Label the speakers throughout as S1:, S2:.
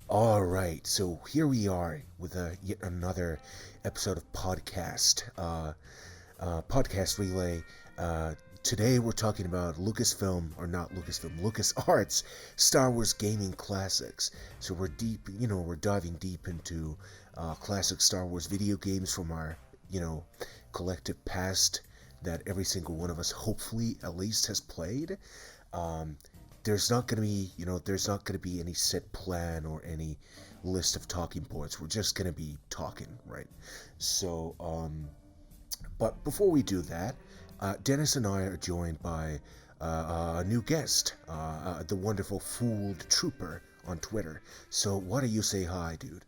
S1: All right, so here we are with yet another episode of podcast relay. Uh, Today we're talking about Lucasfilm, or not Lucasfilm, Lucasarts Star Wars gaming classics. So we're diving deep into classic Star Wars video games from our, you know, collective past that every single one of us hopefully at least has played. Um, there's not gonna be any set plan or any list of talking points. We're just gonna be talking, right? So, but before we do that, Dennis and I are joined by a new guest, the wonderful Fooled Trooper on Twitter. So why don't you say hi, dude?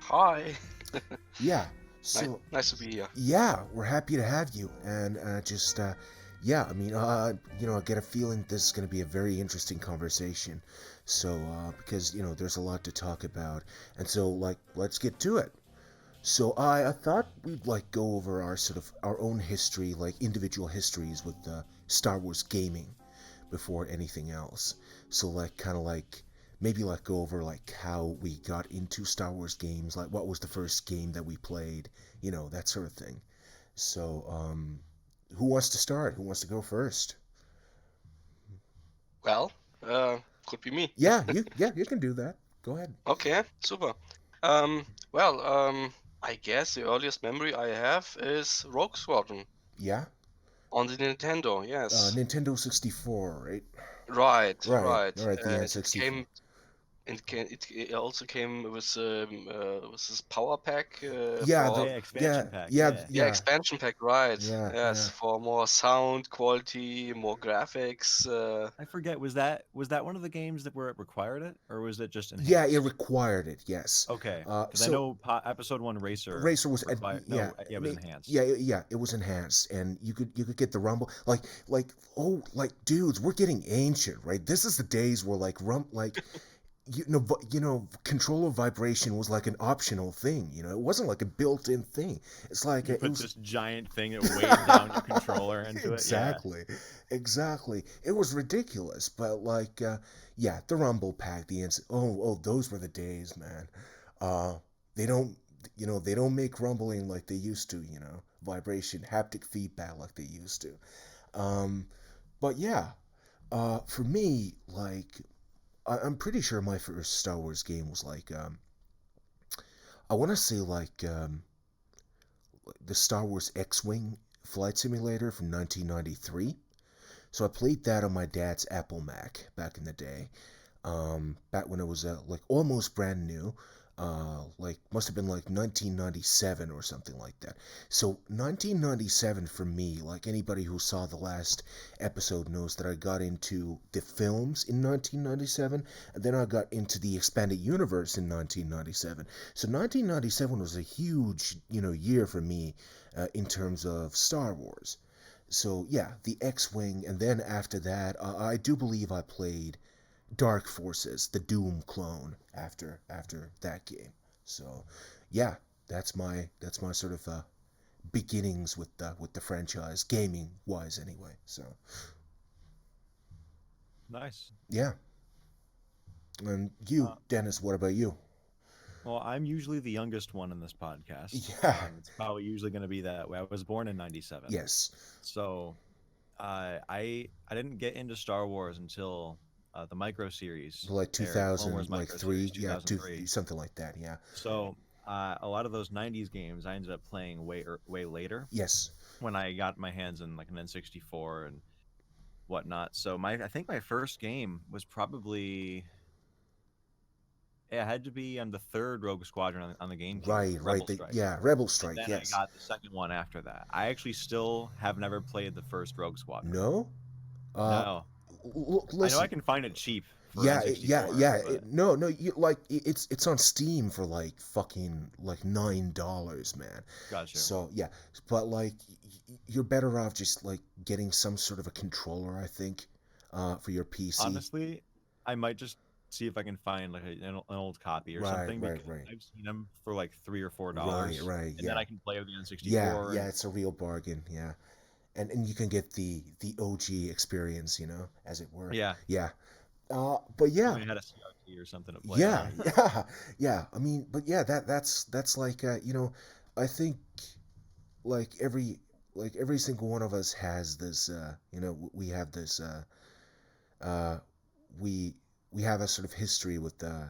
S2: Hi.
S1: Yeah.
S2: nice,
S1: So
S2: nice to be here.
S1: yeah, we're happy to have you, and yeah, I mean, I get a feeling this is going to be a very interesting conversation. So, because there's a lot to talk about, and so let's get to it. So, I thought we'd go over our sort of our own history, like individual histories with Star Wars gaming, before anything else. So, kind of maybe go over how we got into Star Wars games, like what was the first game that we played, that sort of thing. So, who wants to start? Who wants to go first?
S2: Well, could be me.
S1: Yeah, you can do that. Go ahead.
S2: Okay, super. Well, I guess the earliest memory I have is Rogue Squadron
S1: Yeah.
S2: on the Nintendo. Yes.
S1: Nintendo 64, right?
S2: Right,
S1: Right.
S2: right.
S1: All right. The
S2: It
S1: N64.
S2: came. It also came with this power pack
S1: Yeah.
S2: for
S3: Yeah, expansion
S1: Yeah.
S3: pack.
S1: Yeah.
S3: Yeah.
S2: yeah,
S1: Yeah.
S2: expansion pack. Right.
S1: Yeah.
S2: Yes,
S1: Yeah.
S2: for more sound quality, more graphics.
S3: I forget. Was that one of the games that where it required it, or was it just
S1: Yeah. It
S3: enhanced?
S1: required it. Yes.
S3: Okay, because I
S1: So
S3: know episode one Racer
S1: Racer was
S3: required.
S1: yeah,
S3: No, yeah, it was enhanced.
S1: yeah, it was enhanced, and you could get the rumble, oh, dudes, we're getting ancient, right? This is the days where controller vibration was like an optional thing. It wasn't like a built-in thing. It's like
S3: You
S1: it
S3: put
S1: was
S3: this giant thing that weighed down your controller into it. Yeah.
S1: exactly. It was ridiculous, but yeah, the rumble pack, oh, those were the days, man. uh they don't they don't make rumbling like they used to, vibration, haptic feedback like they used to. um but yeah, for me, I'm pretty sure my first Star Wars game was I want to say the Star Wars X-Wing flight simulator from 1993. So I played that on my dad's Apple Mac back in the day. Back when it was almost brand new. Must have been 1997 or something like that. So 1997 for me, like anybody who saw the last episode knows that I got into the films in 1997, and then I got into the expanded universe in 1997. So 1997 was a huge, year for me in terms of Star Wars. So yeah, the X-wing, and then after that, I do believe I played Dark Forces, the Doom clone, after that game. So yeah, that's my sort of beginnings with the franchise, gaming wise anyway. So
S3: Nice.
S1: yeah, and you,
S3: Uh,
S1: Dennis, what about you?
S3: well, I'm usually the youngest one in this podcast.
S1: Yeah.
S3: It's probably usually going to be that way. I was born in '97,
S1: Yes.
S3: so I didn't get into Star Wars until the Micro Series
S1: Like
S3: aired. Clone Wars
S1: 2000,
S3: Micro Series,
S1: 3, yeah,
S3: 2003.
S1: something like that. Yeah.
S3: So a lot of those '90s games I ended up playing way later
S1: Yes.
S3: when I got my hands on like an N64 and whatnot. So I think my first game was probably it had to be on the third Rogue Squadron on the GameCube,
S1: Right.
S3: Rebel Strike.
S1: Yeah, Rebel
S3: And
S1: Strike.
S3: then I
S1: Yes.
S3: got the second one after that. I actually still have never played the first Rogue Squadron.
S1: No. Uh,
S3: No. I know I
S1: Listen.
S3: can find it cheap for
S1: Yeah,
S3: N64, but
S1: no, it's on Steam for fucking $9, man.
S3: gotcha.
S1: So yeah, but you're better off just getting some sort of a controller, I think, for your PC.
S3: Honestly, I might just see if I can find like an old copy or
S1: Right,
S3: something
S1: right,
S3: because
S1: right,
S3: I've seen them for like
S1: right,
S3: $3 or $4,
S1: right.
S3: and then
S1: Yeah,
S3: I can play with the
S1: yeah,
S3: N64
S1: yeah.
S3: and
S1: It's a real bargain. Yeah, and you can get the OG experience, as it were.
S3: yeah.
S1: Yeah. But
S3: I
S1: yeah,
S3: mean, I had a CRT PC or something to play
S1: Yeah,
S3: on.
S1: yeah, yeah. I mean, but yeah, that's like I think like every single one of us has this. We have this. Uh, we we have a sort of history with the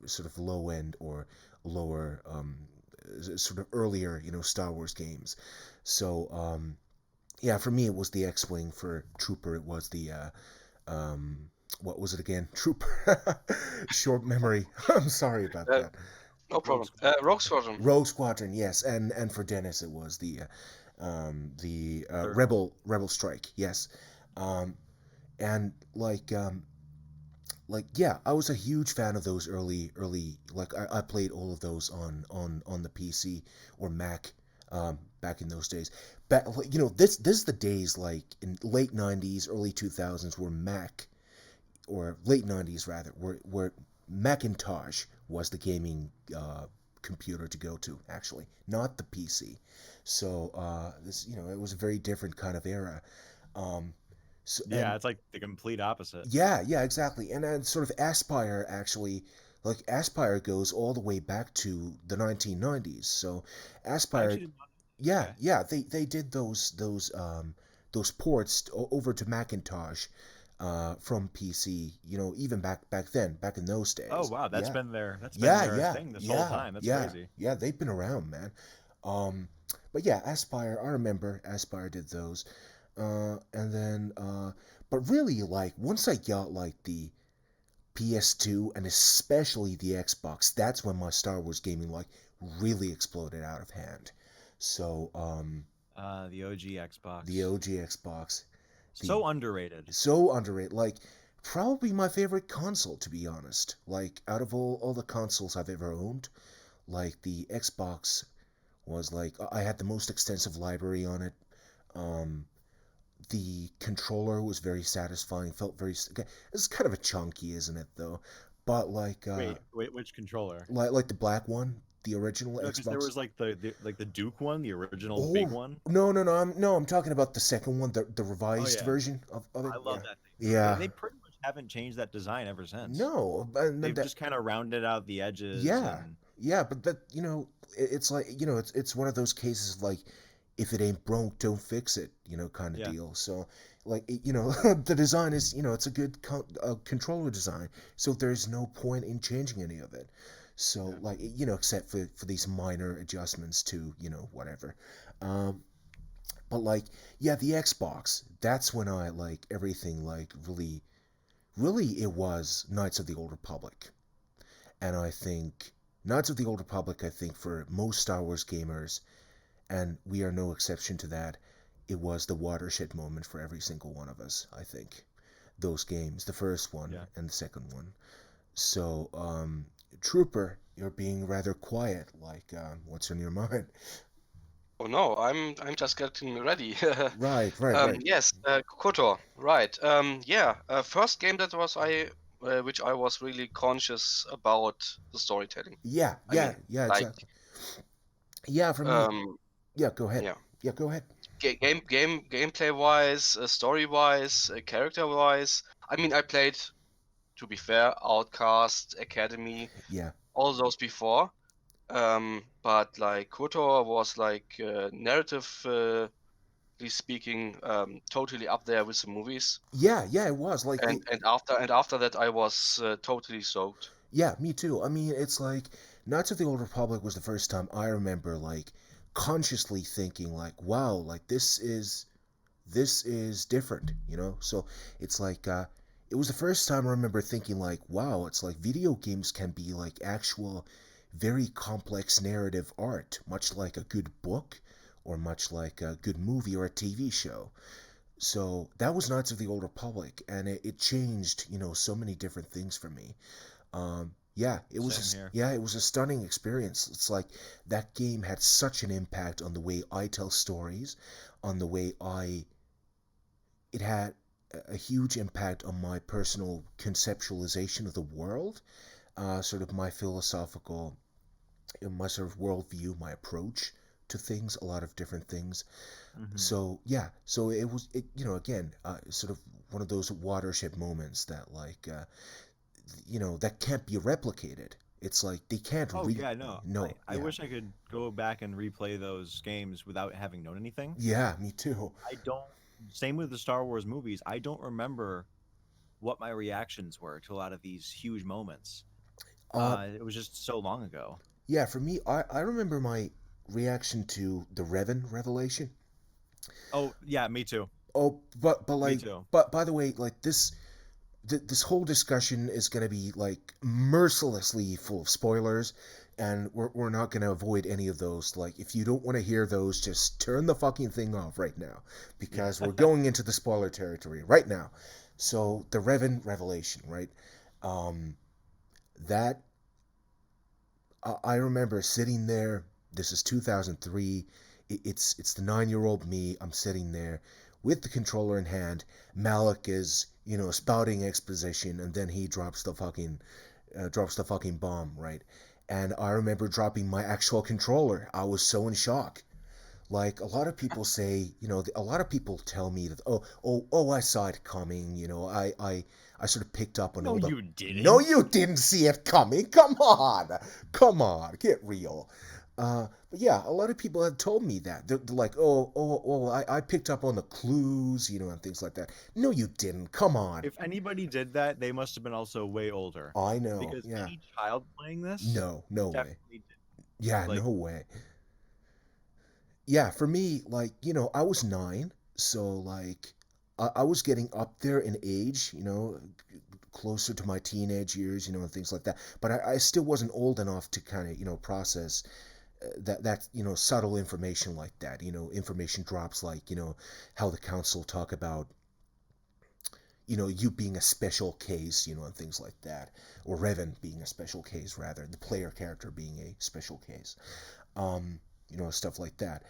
S1: sort of low end or lower sort of earlier Star Wars games. So yeah, for me it was the X-wing. For Trooper it was the what was it again? Trooper. Short memory. I'm sorry about
S2: Uh,
S1: that.
S2: no
S3: Rogue
S2: problem.
S3: Squadron.
S2: Rogue Squadron.
S1: Rogue Squadron, yes, and for Dennis it was the
S3: Third one.
S1: Rebel Strike, yes, um, and like yeah, I was a huge fan of those early like I played all of those on the PC or Mac back in those days. But this is the days like in late 90s, early 2000s where Mac or late 90s rather where Macintosh was the gaming computer to go to, actually, not the PC. So this it was a very different kind of era. Um, so,
S3: Yeah,
S1: and
S3: it's like the complete opposite.
S1: yeah, exactly. And then sort of Aspire actually, like Aspire goes all the way back to the 1990s. So
S3: I
S1: Aspire,
S3: actually didn't know that.
S1: yeah,
S3: Okay.
S1: yeah, they did those ports over to Macintosh from PC. Even back then, back in those
S3: Oh
S1: days.
S3: wow,
S1: Yeah,
S3: that's been
S1: yeah,
S3: their
S1: yeah,
S3: thing this whole
S1: yeah,
S3: time. That's
S1: yeah,
S3: crazy.
S1: yeah. They've been around, man. Um, but yeah, Aspire. I remember Aspire did those. And then, but really, like once I got like the PS2 and especially the Xbox, that's when my Star Wars gaming like really exploded out of hand. So,
S3: The OG
S1: the
S3: Xbox.
S1: OG Xbox, the
S3: So underrated.
S1: so underrated, like probably my favorite console to be honest. Like out of all the consoles I've ever owned, like the Xbox was like I had the most extensive library on it. Um, the controller was very satisfying. Felt very. It's kind of a chunky, isn't it though? But
S3: Wait, which controller?
S1: like the black one, the original
S3: No, because there
S1: Xbox.
S3: was like the Duke one, the original big
S1: Oh
S3: one.
S1: no, I'm talking about the second one, the
S3: Oh
S1: revised
S3: yeah,
S1: version of it.
S3: I
S1: Yeah,
S3: love that thing too. They
S1: yeah.
S3: pretty much haven't changed that design ever since.
S1: No, but
S3: They've
S1: that
S3: just kind of rounded out the edges
S1: yeah,
S3: and
S1: yeah, but that it's like it's one of those cases of like if it ain't broke, don't fix it, kind of
S3: yeah,
S1: deal. So like the design is it's a good controller design, so there's no point in changing any of it. So
S3: yeah.
S1: like except for these minor adjustments to whatever. Um, but like yeah, the Xbox. That's when I like everything like really it was Knights of the Old Republic. And I think Knights of the Old Republic, I think for most Star Wars gamers, and we are no exception to that, it was the watershed moment for every single one of us, I think. Those games, the first one
S3: Yeah.
S1: and the second one. So, Trooper, you're being rather quiet. Like, what's on your mind?
S2: Oh no, I'm just getting ready.
S1: Right.
S2: Yes, KOTOR, right. Yeah, first game that was which I was really conscious about the storytelling. I mean,
S1: Yeah,
S2: like,
S1: exactly. Yeah, for me.
S2: um,
S1: Yeah, go ahead.
S2: yeah,
S1: Yeah, go ahead.
S2: gameplay wise, story wise, character wise. I mean, I played, to be fair, Outcast, Academy,
S1: Yeah.
S2: all those before. But like KOTOR was like narratively speaking, totally up there with the movies.
S1: Yeah, it was like
S2: And after that, I was totally soaked.
S1: yeah, me too. I mean, it's like Knights of the Old Republic was the first time I remember like consciously thinking like, wow, like this is different, So it's like it was the first time I remember thinking like, wow, it's like video games can be like actual very complex narrative art, much like a good book or much like a good movie or a TV show. So that was Knights of the Old Republic, and it changed, so many different things for me. Yeah,
S3: Same here.
S1: it was a stunning experience. It's like that game had such an impact on the way I tell stories, on the way I it had a huge impact on my personal conceptualization of the world, sort of my philosophical, my sort of worldview, my approach to things, a lot of different things.
S3: Hmm.
S1: So yeah, so again, sort of one of those watershed moments that like that can't be replicated. It's like they can't
S3: Oh yeah, no. I
S1: no,
S3: I
S1: yeah.
S3: wish I could go back and replay those games without having known anything.
S1: Yeah, me too.
S3: I don't. Same with the Star Wars movies. I don't remember what my reactions were to a lot of these huge moments.
S1: Uh
S3: It was just so long ago.
S1: yeah, for me, I remember my reaction to the Revan revelation.
S3: Oh yeah, me too.
S1: Oh, but
S3: Me
S1: like,
S3: too.
S1: but by the way, like this whole discussion is going to be like mercilessly full of spoilers, and we're not going to avoid any of those. Like, if you don't want to hear those, just turn the fucking thing off right now, because we're
S3: Yeah.
S1: going into the spoiler territory right now. So the Revan revelation, right? um that I remember sitting there. This is 2003. It's the 9-year-old me. I'm sitting there with the controller in hand. Malik is, spouting exposition, and then he drops the fucking bomb, right? And I remember dropping my actual controller. I was so in shock. Like, a lot of people say, a lot of people tell me that, oh, I saw it coming. I sort of picked up on
S3: No,
S1: all the.
S3: you
S1: No,
S3: didn't.
S1: you didn't see it coming. Come on, get real. But yeah, a lot of people have told me that. They're like, I picked up on the clues, and things like that. No, you didn't. Come on.
S3: If anybody did that, they must have been also way older,
S1: I know.
S3: because
S1: Yeah.
S3: any child playing this
S1: No, no way.
S3: definitely did.
S1: Yeah,
S3: Like,
S1: no way. Yeah, for me, like, I was 9, so like, I was getting up there in age, closer to my teenage years, and things like that. But I still wasn't old enough to kind of, process that subtle information like that. Information drops like, how the council talk about, you being a special case, and things like that, or Revan being a special case, rather, the player character being a special case, stuff like that.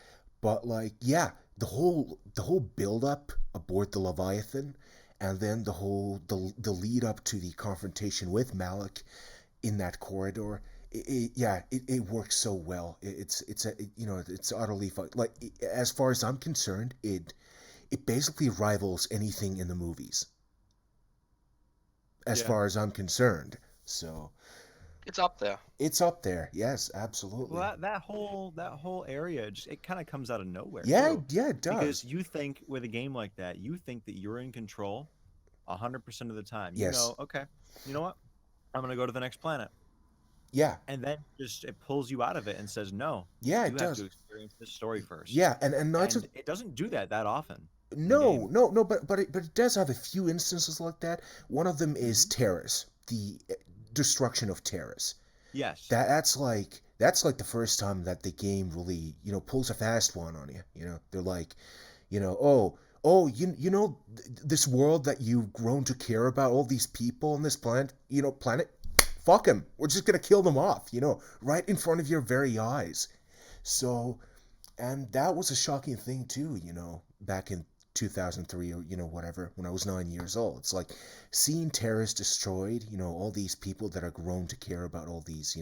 S1: But like, yeah, the whole build up aboard the Leviathan, and then the lead up to the confrontation with Malik in that corridor. It works so well. It's utterly fun. Like, as far as I'm concerned, it basically rivals anything in the movies. As
S3: yeah.
S1: far as I'm concerned, so
S2: It's up there.
S1: it's up there. Yes,
S3: Well,
S1: absolutely.
S3: that whole area just it kind of comes out of nowhere
S1: Yeah,
S3: too,
S1: yeah, it
S3: because
S1: does.
S3: you think with a game like that, you think that you're in control 100% of the time. You
S1: Yes.
S3: know, okay, you know what? I'm gonna go to the next planet,
S1: Yeah.
S3: and then just it pulls you out of it and says, no,
S1: Yeah,
S3: you
S1: it
S3: have to
S1: does.
S3: experience this story first.
S1: Yeah, and Knights of
S3: And it doesn't do that often in a
S1: no,
S3: game.
S1: no, no, but it does have a few instances like that. One of them is
S3: Hmm.
S1: Terrace, the destruction of Terrace.
S3: Yes.
S1: That's like the first time that the game really, pulls a fast one on you. They're like, oh, this world that you've grown to care about, all these people on this planet, fuck them. We're just gonna kill them off, right in front of your very eyes. So, and that was a shocking thing too, back in 2003, or whatever, when I was 9 years old. It's like seeing terrorists destroyed, all these people that are grown to care about all these,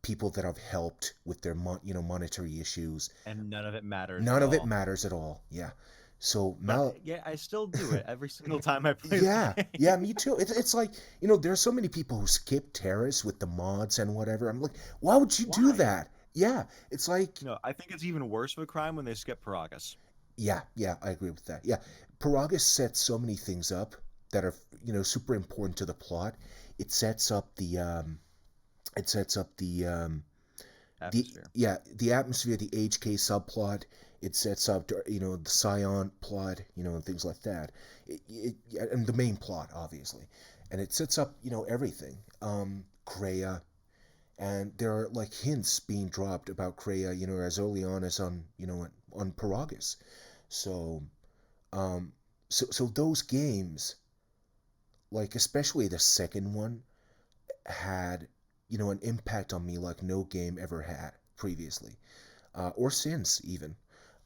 S1: people that I've helped with their monetary issues.
S3: And none of it matters at
S1: None of it
S3: all.
S1: matters at all. Yeah. So
S3: But
S1: Mal
S3: yeah, I still do it every single time I play
S1: yeah,
S3: the
S1: yeah,
S3: game.
S1: me too. It's like, there's so many people who skip terrace with the mods and whatever. I'm like, why would you do
S3: Why?
S1: that? Yeah, it's like,
S3: No, I think it's even worse of a crime when they skip Paragus.
S1: yeah, I agree with that. Yeah, Paragus sets so many things up that are, super important to the plot. It sets up it sets up the
S3: Atmosphere.
S1: yeah, the atmosphere, the HK subplot. It sets up, the Scion plot, and things like that. And the main plot, obviously, and it sets up, everything. Kreia, and there are like hints being dropped about Kreia, as early on as on Paragus. So, um, so those games, like especially the second one, had, an impact on me like no game ever had previously, or since even.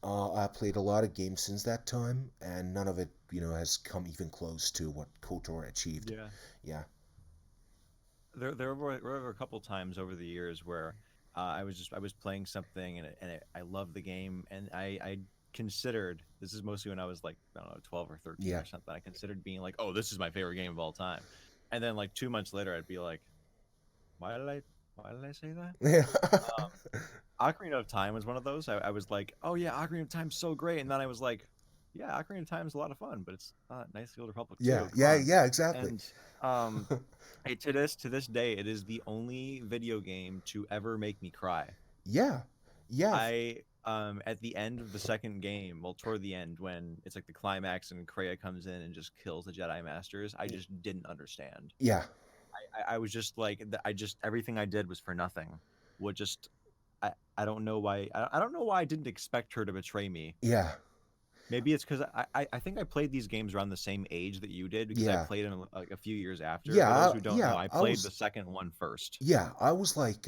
S1: I played a lot of games since that time, and none of it, has come even close to what KOTOR achieved.
S3: Yeah.
S1: Yeah,
S3: There were a couple times over the years where I was playing something I loved the game, and I considered, this is mostly when I was like, I don't know, 12 or 13
S1: yeah,
S3: or something. I considered being like, oh, this is my favorite game of all time. And then like 2 months later, I'd be like, why did I say that?
S1: Yeah.
S3: Ocarina of Time was one of those. I was like, oh yeah, Ocarina of Time's so great, and then I was like, yeah, Ocarina of Time's a lot of fun, but it's not Knights of the Old Republic
S1: Yeah,
S3: too. Come
S1: yeah,
S3: on.
S1: yeah, exactly.
S3: And um, to this day, it is the only video game to ever make me cry.
S1: Yeah. Yeah.
S3: I at the end of the second game, well, toward the end when it's like the climax and Kreia comes in and just kills the Jedi Masters, I just didn't understand.
S1: Yeah.
S3: I was just like, I just everything I did was for nothing. Would just I don't know why I don't know why I didn't expect her to betray me.
S1: Yeah.
S3: Maybe it's because I think I played these games around the same age that you did because I
S1: Yeah.
S3: played them like a few years after.
S1: Yeah.
S3: For those who don't know,
S1: Yeah.
S3: I played the second one first.
S1: I was like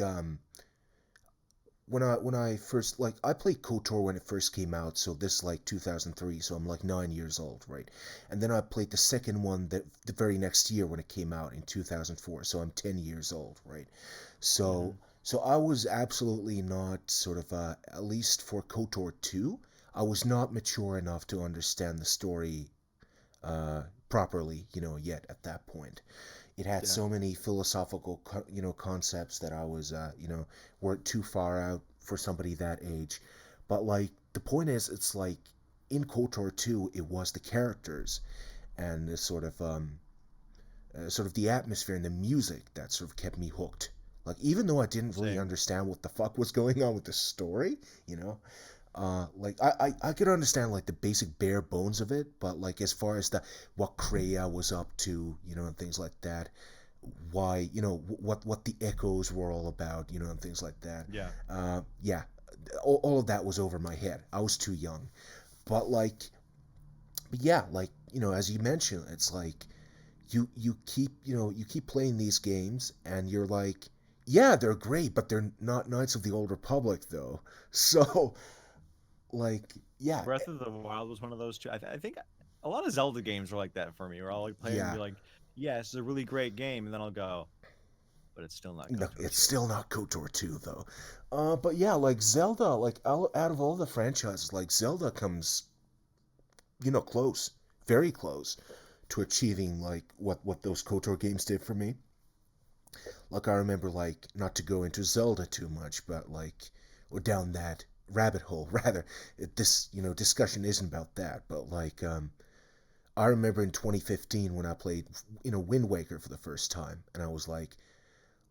S1: when I first like I played KOTOR when it first came out, so this is like 2003, so I'm like 9 years old, right? And then I played the second one that the very next year when it came out in 2004, so I'm 10 years old, right? So
S3: Hmm.
S1: so I was absolutely not sort of at least for KOTOR 2, I was not mature enough to understand the story properly, yet at that point. It had
S3: Yeah.
S1: so many philosophical, concepts that I was, weren't too far out for somebody that age. But like the point is, it's like in KOTOR 2, it was the characters and the sort of the atmosphere and the music that sort of kept me hooked. Like even though I didn't really
S3: Same.
S1: understand what the fuck was going on with the story, like I could understand like the basic bare bones of it, but like as far as the what Kreia was up to, and things like that, why, what the echoes were all about, and things like that.
S3: Yeah.
S1: Yeah, all of that was over my head. I was too young, but like, but yeah, like as you mentioned, it's like you keep playing these games, and you're like, yeah, they're great, but they're not Knights of the Old Republic though. So like, yeah,
S3: Breath of the Wild was one of those too. I think a lot of Zelda games were like that for me, where I'll like play it and
S1: yeah.
S3: be like, "Yeah, this is a really great game," and then I'll go, "But it's still not
S1: No,
S3: KOTOR
S1: it's
S3: 2."
S1: still not KOTOR 2 though. But yeah, like Zelda, like out of all the franchises, like Zelda comes, close, very close to achieving like what those KOTOR games did for me. Like I remember, like not to go into Zelda too much, but like or down that rabbit hole rather. This discussion isn't about that, but like I remember in 2015 when I played Wind Waker for the first time, and I was like,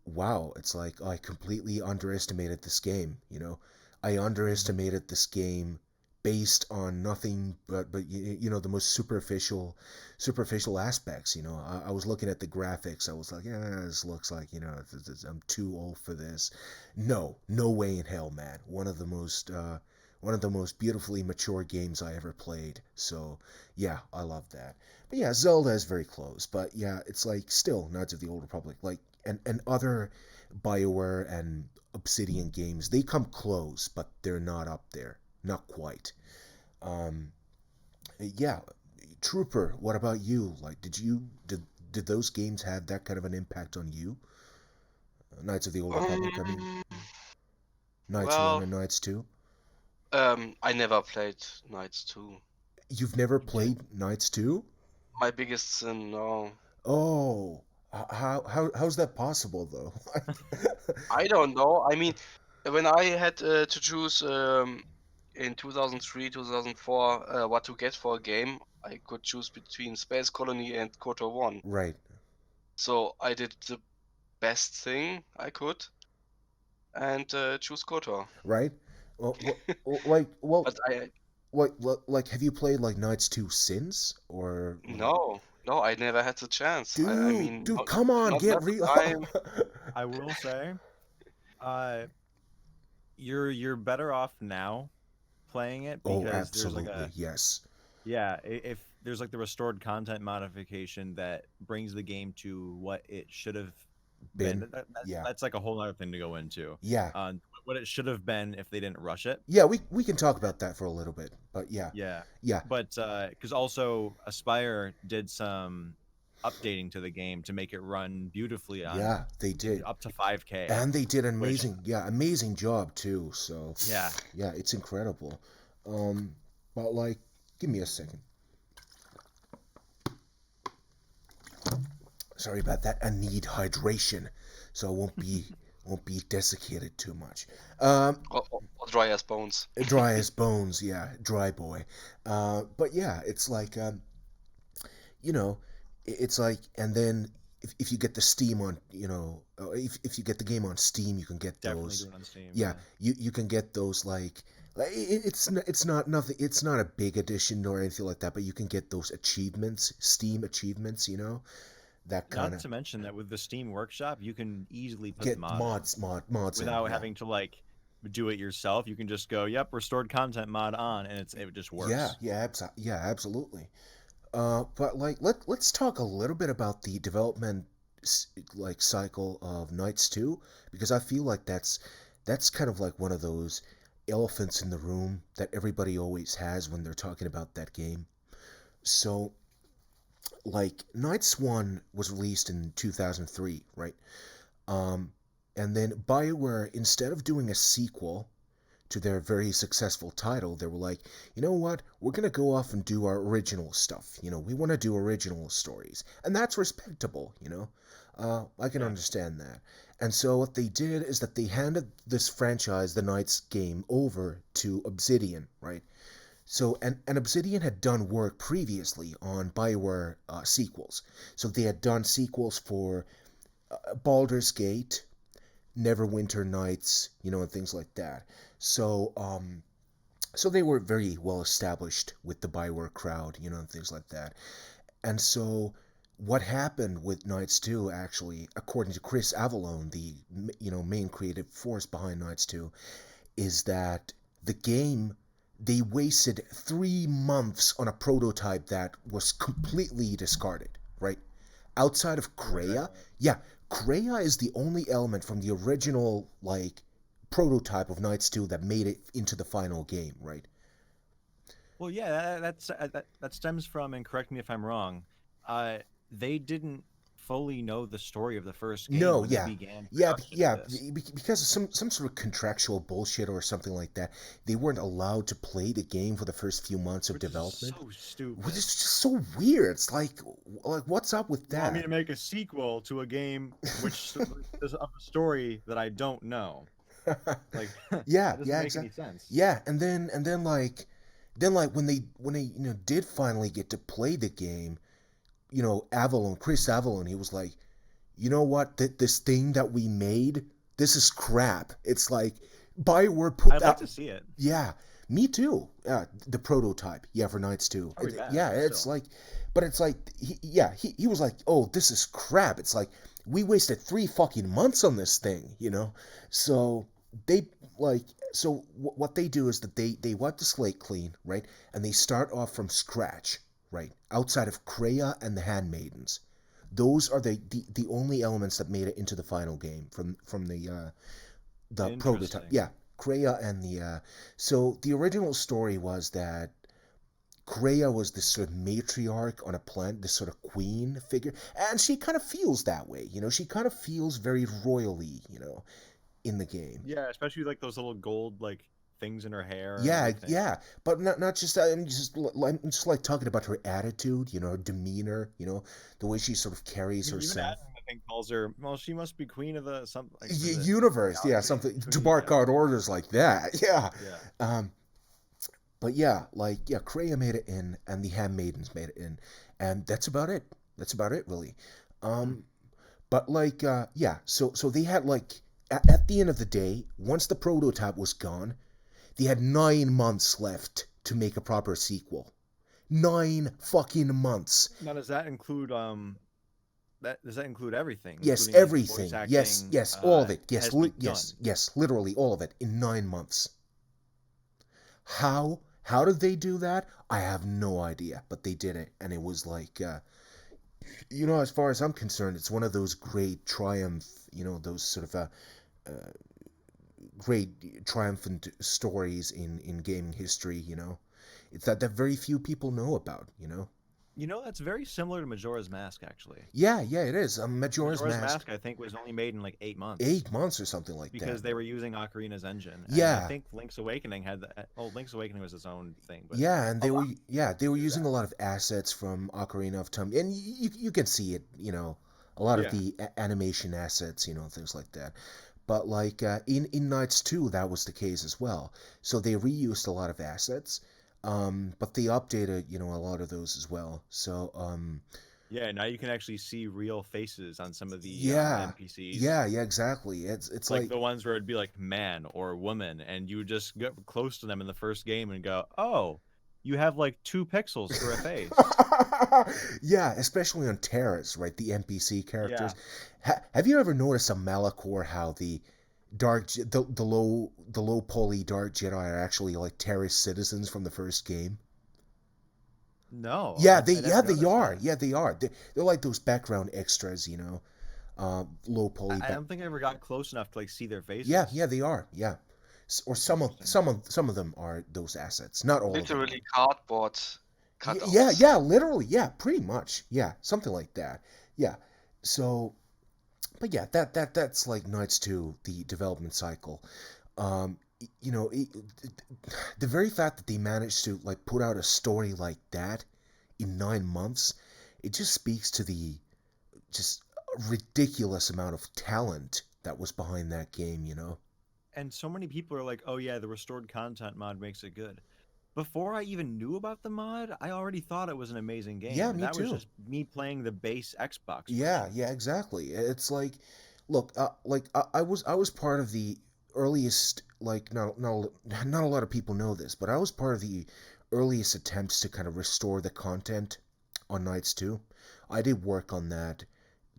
S1: wow, it's like I completely underestimated this game. I
S3: Mhm.
S1: underestimated this game based on nothing but the most superficial aspects. I was looking at the graphics. I was like, yeah, this looks like I'm too old for this. No way in hell, man. One of the most beautifully mature games I ever played. So yeah, I love that. But yeah, Zelda is very close. But yeah, it's like still Knights of the Old Republic. Like and other BioWare and Obsidian games, they come close, but they're not up there. Not quite. Um, yeah, Trooper, what about you? Like, did those games have that kind of an impact on you? Knights of the Old Republic, I mean.
S2: Um,
S1: Knights 1
S2: well,
S1: and Knights 2?
S2: I never played Knights 2.
S1: You've never
S3: You didn't?
S1: played Knights 2?
S2: My biggest sin, no.
S1: Oh, how's that possible though?
S2: I don't know. I mean, when I had to choose in 2003, 2004, what to get for a game, I could choose between Space Colony and KOTOR 1.
S1: Right,
S2: So I did the best thing I could and choose KOTOR.
S1: right. Like,
S2: But I
S1: like, have you played like Knights 2 since, or like,
S2: no, I never had the chance. I mean,
S1: dude, come on,
S2: not
S1: get
S2: enough
S1: real.
S2: time.
S3: I will say, uh, you're better off now playing it
S1: Oh,
S3: because there's like
S1: absolutely,
S3: a
S1: yes.
S3: yeah, if there's like the restored content modification that brings the game to what it should have been.
S1: Been, yeah,
S3: That's like a whole other thing to go into.
S1: yeah,
S3: What it should have been if they didn't rush it.
S1: yeah. We can talk about that for a little bit, but yeah,
S3: Yeah,
S1: yeah,
S3: but because also Aspire did some updating to the game to make it run beautifully on
S1: yeah, they did.
S3: up to 5K,
S1: And they did an
S3: which
S1: amazing job too. So,
S3: yeah,
S1: yeah, it's incredible. Um, but like, give me a second. Sorry about that. I need hydration, so I won't be desiccated too much. Um,
S2: Or dry as bones.
S1: Dry as bones, yeah, dry boy. But yeah, it's like you know, it's like, and then if you get the Steam on, if you get the game on Steam, you can get
S3: Definitely
S1: those.
S3: do it on Steam.
S1: Yeah,
S3: Yeah.
S1: you can get those like it's not nothing. It's not a big edition or anything like that, but you can get those achievements, Steam achievements. That kind
S3: Not
S1: of
S3: to mention that with the Steam Workshop, you can easily put the
S1: get
S3: mod in
S1: mods in.
S3: without
S1: Yeah,
S3: having to like do it yourself. You can just go, "Yep, restored content mod on," and it just
S1: yeah,
S3: works.
S1: yeah, absolutely. But like let's talk a little bit about the development like cycle of Knights 2 because I feel like that's kind of like one of those elephants in the room that everybody always has when they're talking about that game. So like Knights 1 was released in 2003, right? Um and then BioWare, instead of doing a sequel to their very successful title, they were like, you know what? We're going to go off and do our original stuff. We want to do original stories. And that's respectable, I can
S3: Yeah.
S1: understand that. And so what they did is that they handed this franchise, the Knights game, over to Obsidian, right? So, and Obsidian had done work previously on BioWare sequels. So they had done sequels for Baldur's Gate, Neverwinter Nights, and things like that. So they were very well established with the Bioware crowd, and things like that. And so what happened with Knights 2 actually, according to Chris Avallone, the main creative force behind Knights 2, is that the game they wasted 3 months on a prototype that was completely discarded, right? Outside of
S3: Right.
S1: Kreia, yeah, Kreia is the only element from the original like prototype of Knights 2 that made it into the final game, right?
S3: Well, yeah, that stems from, and correct me if I'm wrong, uh, they didn't fully know the story of the first game
S1: No,
S3: when they
S1: yeah.
S3: began
S1: Yeah,
S3: production of
S1: yeah,
S3: this.
S1: because of some sort of contractual bullshit or something like that, they weren't allowed to play the game for the first few months of
S3: Which is
S1: development.
S3: so
S1: Which
S3: stupid.
S1: is just so weird. It's like what's up with
S3: You want me
S1: that?
S3: to make a sequel to a game which is of a story that I don't know? Like,
S1: Yeah,
S3: that doesn't
S1: yeah,
S3: make any
S1: exactly.
S3: sense.
S1: Yeah, and then like when they did finally get to play the game, Chris Avalon, he was like, you know what? This thing that we made, this is crap. It's like Bioware put
S3: I'd like
S1: that.
S3: to see it.
S1: Yeah, me too. The prototype. Yeah, for Knights 2.
S3: Probably bad,
S1: Yeah,
S3: but
S1: it's
S3: still.
S1: like, but it's like, he was like, oh, this is crap. It's like, we wasted 3 fucking months on this thing. So they, like, so what they do is that they wipe the slate clean, right? And they start off from scratch, right? Outside of Kreia and the Handmaidens. Those are the only elements that made it into the final game from the prototype.
S3: Interesting.
S1: Yeah, Kreia and the so the original story was that Kreia was this sort of matriarch on a planet, this sort of queen figure, and she kind of feels that way. She kind of feels very royally, in the game.
S3: Yeah, especially like those little gold like things in her hair and
S1: Yeah,
S3: everything.
S1: yeah, but not just that. I'm just like talking about her attitude, her demeanor, the way she sort of
S3: I
S1: carries
S3: mean, even
S1: herself.
S3: Adam, I think, calls her. Well, she must be queen of the some. Like, is it
S1: Universe, yeah,
S3: galaxy?
S1: something to
S3: Queen,
S1: bark
S3: yeah,
S1: out orders like that. Yeah.
S3: yeah.
S1: Um, but yeah, like yeah, Kreia made it in, and the Handmaidens made it in, and that's about it. That's about it, really.
S3: Hmm.
S1: Um, but like, yeah, so they had like at the end of the day, once the prototype was gone, they had 9 months left to make a proper sequel. 9 fucking months.
S3: Now, does that include that does that include everything,
S1: Yes,
S3: including like the voice
S1: everything. Yes,
S3: acting?
S1: yes, all of it.
S3: Has to be
S1: Yes,
S3: done.
S1: yes, literally all of it in 9 months. How did they do that? I have no idea, but they did it, and it was like, as far as I'm concerned, it's one of those great triumph, those sort of great triumphant stories in gaming history. It's that very few people know about.
S3: That's very similar to Majora's Mask, actually.
S1: Yeah, yeah, it is. Majora's
S3: Majora's
S1: Mask,
S3: Mask, I think, was only made in like 8 months
S1: 8 months or something like that.
S3: because they were using Ocarina's engine, and I
S1: Yeah,
S3: think Link's Awakening had the. Oh, Link's Awakening was its own thing, but
S1: yeah, and
S3: a lot
S1: they were
S3: to do
S1: using a
S3: that.
S1: lot of assets from Ocarina of Time, and you can see it, a lot of
S3: Yeah.
S1: the animation assets, things like that. But like in Knights 2, that was the case as well. So they reused a lot of assets, but they updated, a lot of those as well. So
S3: Yeah, now you can actually see real faces on some of the
S1: yeah,
S3: NPCs.
S1: yeah, exactly. It's
S3: Like
S1: like
S3: the ones where it'd be like man or woman, and you would just get close to them in the first game and go, "Oh, you have like 2 pixels for a face."
S1: yeah, especially on Terrace, right? The NPC characters.
S3: Yeah.
S1: Have you ever noticed on Malachor how the low poly dark Jedi are actually like Terrace citizens from the first game?
S3: No,
S1: Yeah,
S3: I never
S1: they
S3: noticed
S1: are.
S3: that.
S1: Yeah, they are. They're like those background extras, low poly
S3: I
S1: back.
S3: don't think I ever got close enough to like see their
S1: Yeah,
S3: faces.
S1: yeah, they are. Yeah, or
S3: Interesting.
S1: some of them are those assets. Not all of them are.
S2: Literally cardboard
S1: Yeah,
S2: cutouts.
S1: yeah, literally, yeah, pretty much, yeah, something like that. Yeah. So, but yeah, that's like Knights 2, the development cycle. You know, the very fact that they managed to like put out a story like that in 9 months, it just speaks to the just ridiculous amount of talent that was behind that game.
S3: And so many people are like, "Oh yeah, the restored content mod makes it good." Before I even knew about the mod, I already thought it was an amazing
S1: Yeah,
S3: game, and
S1: me
S3: that was
S1: too.
S3: just me playing the base Xbox
S1: Yeah,
S3: version.
S1: yeah, exactly. It's like, look, I was part of the earliest, like, not a lot of people know this, but I was part of the earliest attempts to kind of restore the content on Nights 2. I did work on that.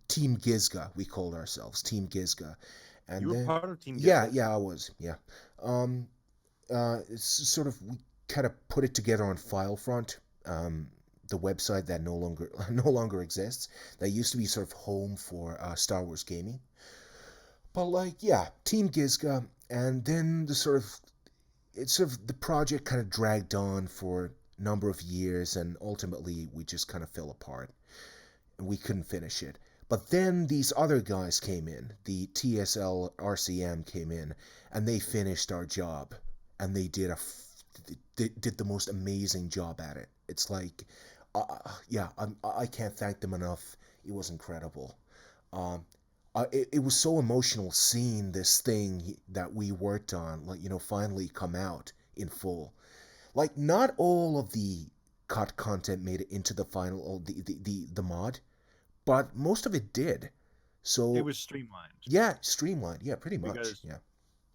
S1: Team Gizga, we called ourselves, Team Gizga.
S3: You
S1: And
S3: were
S1: then,
S3: part of Team
S1: yeah,
S3: Gizga?
S1: yeah, I was, yeah. Um, it's sort of, we kind of put it together on Filefront, the website that no longer no longer exists. That used to be sort of home for Star Wars gaming. But like, yeah, Team Gizka, and then the project kind of dragged on for a number of years, and ultimately we just kind of fell apart, and we couldn't finish it. But then these other guys came in, the TSL RCM came in, and they finished our job, and they did the most amazing job at it. It's like, yeah, I can't thank them enough. It was incredible. Um, it was so emotional seeing this thing that we worked on, like, finally come out in full. Like, not all of the cut content made it into the final, or the mod, but most of it did.
S3: It
S1: So
S3: was streamlined
S1: yeah, streamlined. Yeah, pretty much.
S3: because
S1: Yeah.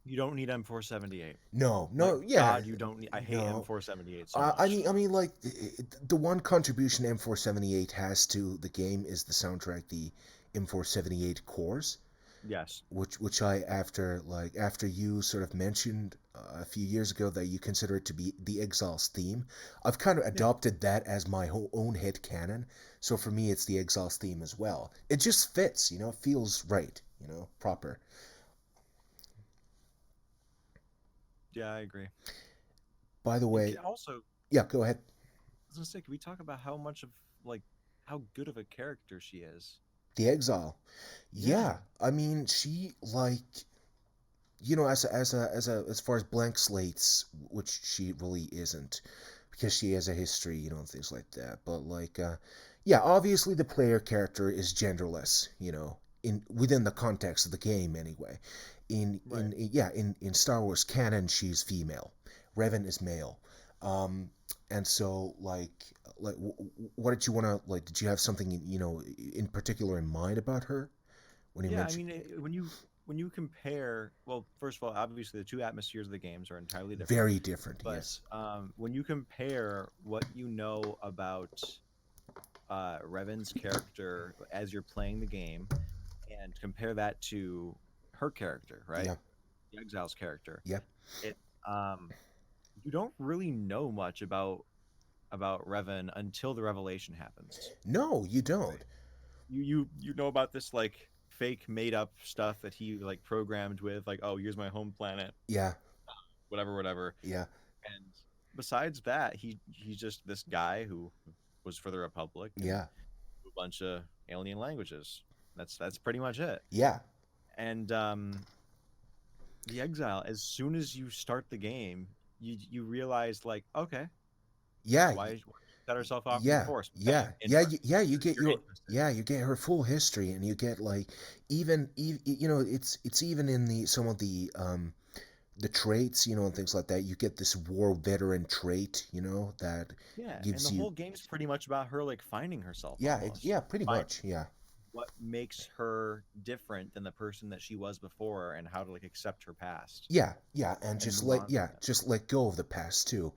S3: you don't need M478.
S1: No,
S3: Like
S1: no, yeah,
S3: God, you don't need. I hate
S1: no.
S3: M478 so
S1: I
S3: much.
S1: mean, like the one contribution M478 has to the game is the soundtrack, the M478 cores,
S3: Yes.
S1: which I after you sort of mentioned a few years ago that you consider it to be the Exile's theme, I've kind of
S3: Yeah.
S1: adopted that as my own head canon. So for me, it's the Exile's theme as well. It just fits, it feels right, proper.
S3: Yeah, I agree.
S1: By the
S3: And
S1: way,
S3: also,
S1: yeah, go ahead.
S3: I was gonna say, can we talk about how much of like how good of a character she is?
S1: The Exile.
S3: Yeah.
S1: Yeah, I mean, she like as far as blank slates, which she really isn't, because she has a history, and things like that. But like, yeah, obviously the player character is genderless, in within the context of the game anyway.
S3: Right.
S1: In Star Wars canon, she's female. Revan is male. Um, and so like, what did you want to like? Did you have something in particular in mind about her when you
S3: Yeah, I
S1: mentioned?
S3: mean, when you compare, well, first of all, obviously the two atmospheres of the games are entirely different.
S1: Very different,
S3: But
S1: yes.
S3: when you compare what you know about Revan's character as you're playing the game, and compare that to her character, right,
S1: Yeah,
S3: the Exile's character,
S1: yeah.
S3: it you don't really know much about Revan until the revelation happens.
S1: No, you don't.
S3: Right. You know about this like fake made up stuff that he like programmed with like, oh, here's my home planet,
S1: Yeah,
S3: whatever, whatever.
S1: yeah,
S3: And besides that, he's just this guy who was for the Republic and
S1: yeah,
S3: a bunch of alien languages. That's pretty much it.
S1: yeah,
S3: And the Exile, as soon as you start the game, you realize like, okay,
S1: yeah,
S3: why is cut herself off from the
S1: yeah,
S3: force. Bam,
S1: yeah, yeah,
S3: interesting.
S1: yeah. You get
S3: You're
S1: your
S3: interested.
S1: yeah, you get her full history, and you get like you know, it's even in the some of the traits, you know, and things like that. You get this war veteran trait, you know, that
S3: Yeah, and
S1: gives
S3: the
S1: you
S3: whole game's pretty much about her like finding herself
S1: yeah,
S3: almost.
S1: yeah, pretty
S3: Finding
S1: much, yeah.
S3: what makes her different than the person that she was before and how to like accept her past
S1: Yeah, yeah, and
S3: and move on from it.
S1: just let go of the past too.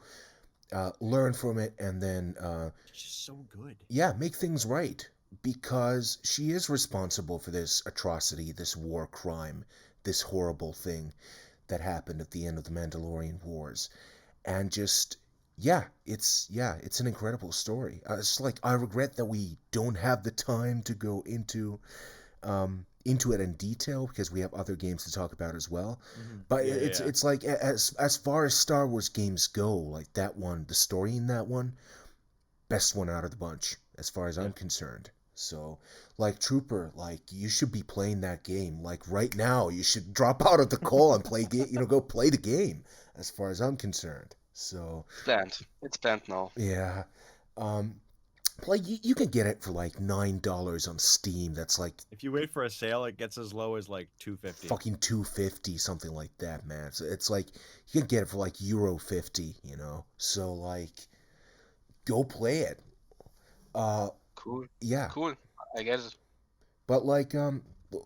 S1: Learn from it, and then
S3: It's just so good.
S1: yeah, make things right, because she is responsible for this atrocity, this war crime, this horrible thing that happened at the end of the Mandalorian Wars, and just yeah, it's an incredible story. It's like I regret that we don't have the time to go into it in detail because we have other games to talk about as well. But
S3: Yeah, yeah, yeah.
S1: it's like as far as Star Wars games go, like that one, the story in that one, best one out of the bunch as far as
S3: Yeah.
S1: I'm concerned. So, like Trooper, like you should be playing that game. Like right now, you should drop out of the call and go play the game. As far as I'm concerned. So,
S2: It's planned. It's planned now.
S1: yeah, um, like you can get it for like $9 on Steam. That's like
S3: If you wait for a sale, it gets as low as like 250.
S1: fucking 250, something like that, man. So it's like you can get it for like Euro 50, you know. So like, go play it. Uh,
S2: Cool.
S1: yeah.
S2: Cool. I get it.
S1: But like,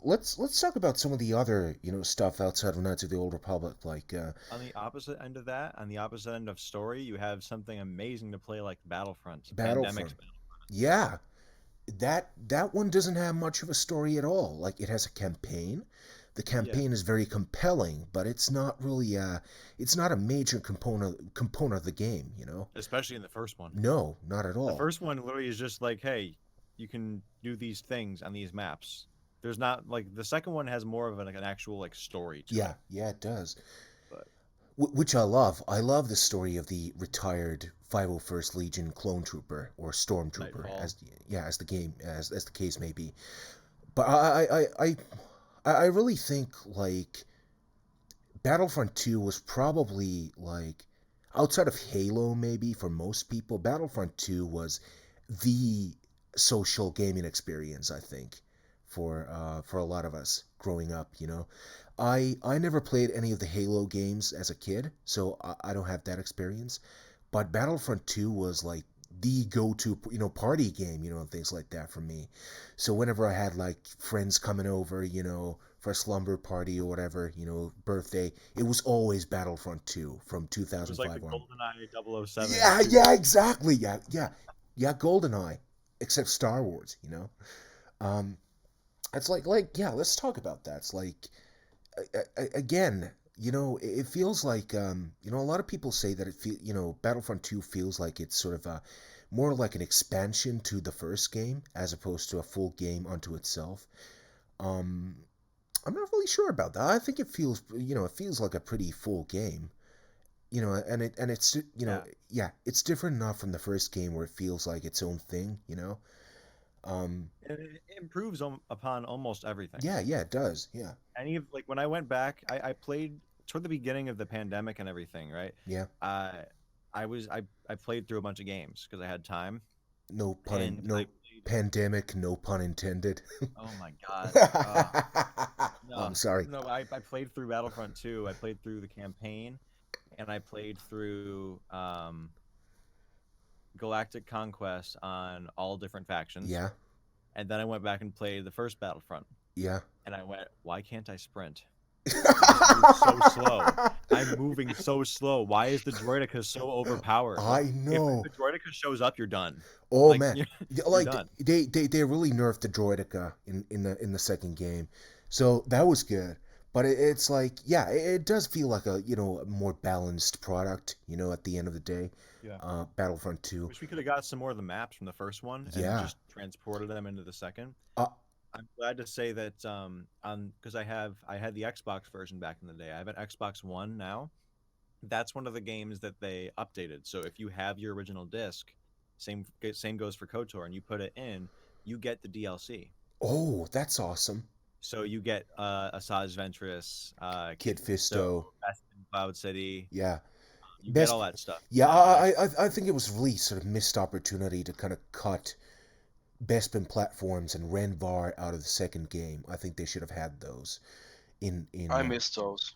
S1: let's talk about some of the other, you know, stuff outside of Knights of the Old Republic, like
S3: On the opposite end of that, on the opposite end of story, you have something amazing to play like Battlefront, Pandemic's
S1: Battlefront.
S3: Battlefront.
S1: Yeah, that one doesn't have much of a story at all. Like it has a campaign. The
S3: Yeah,
S1: campaign is very compelling, but it's not a major component of the game, you know.
S3: especially in the first one.
S1: No, not at
S3: The
S1: all.
S3: first one literally is just like, hey, you can do these things on these maps. There's not like the second one has more of like an actual like story to
S1: Yeah,
S3: it.
S1: yeah, it does.
S3: But
S1: Which I love. I love the story of the retired 501st Legion clone trooper or stormtrooper,
S3: Nightfall,
S1: as yeah, as the case may be. But I really think like Battlefront 2 was probably like outside of Halo maybe for most people, Battlefront 2 was the social gaming experience, I think, for a lot of us growing up, you know. I never played any of the Halo games as a kid, so I don't have that experience. But Battlefront 2 was like the go-to, you know, party game, you know, and things like that for me. So whenever I had like friends coming over, you know, for a slumber party or whatever, you know, birthday, it was always Battlefront 2 from
S3: it was like the
S1: 2005 on.
S3: GoldenEye 007
S1: Yeah,
S3: shooter.
S1: yeah, exactly. Yeah, GoldenEye, except Star Wars, you know. Um, it's like yeah, let's talk about that. It's like again, you know, it feels like you know, a lot of people say that you know, Battlefront 2 feels like it's sort of more like an expansion to the first game as opposed to a full game unto itself. Um, I'm not really sure about that. I think it feels, you know, it feels like a pretty full game. You know, and it's you know,
S3: Yeah,
S1: yeah, it's different enough from the first game where it feels like its own thing. You know,
S3: it improves upon almost everything.
S1: yeah, yeah, it does. Yeah,
S3: Any of like when I went back, I played toward the beginning of the pandemic and everything, right?
S1: yeah.
S3: Uh, I played through a bunch of games because I had time, and I
S1: No
S3: played.
S1: pandemic, no pun intended.
S3: Oh my god. No,
S1: I'm sorry.
S3: no. I played through Battlefront 2. I played through the campaign, and I played through Galactic Conquest on all different factions.
S1: Yeah,
S3: And then I went back and played the first Battlefront,
S1: yeah.
S3: and I went, why can't I sprint? I just move so slow. I'm moving so slow. Why is the droideka so overpowered? Like,
S1: I
S3: if
S1: know.
S3: the droideka shows up, you're done.
S1: Oh
S3: Like,
S1: man,
S3: you're
S1: like
S3: done.
S1: they really nerfed the droideka in the second game, so that was good. But it's like yeah, it does feel like a, you know, a more balanced product. You know, at the end of the day,
S3: Yeah.
S1: Battlefront 2.
S3: Wish we could have got some more of the maps from the first one and
S1: Yeah.
S3: just transported them into the second.
S1: Uh,
S3: I'm glad to say that on because I had the Xbox version back in the day. I have an Xbox One now. That's one of the games that they updated. So if you have your original disc, same goes for KOTOR, and you put it in, you get the DLC.
S1: oh, that's awesome.
S3: So you get Asajj Ventress,
S1: Kid
S3: Fisto,
S1: Fisto.
S3: Best in Cloud City,
S1: Yeah.
S3: You get
S1: best.
S3: all that stuff.
S1: Yeah,
S3: Yeah, nice.
S1: I think it was really sort of missed opportunity to kind of cut Bespin platforms and Renvar out of the second game. I think they should have had those in
S2: I miss those.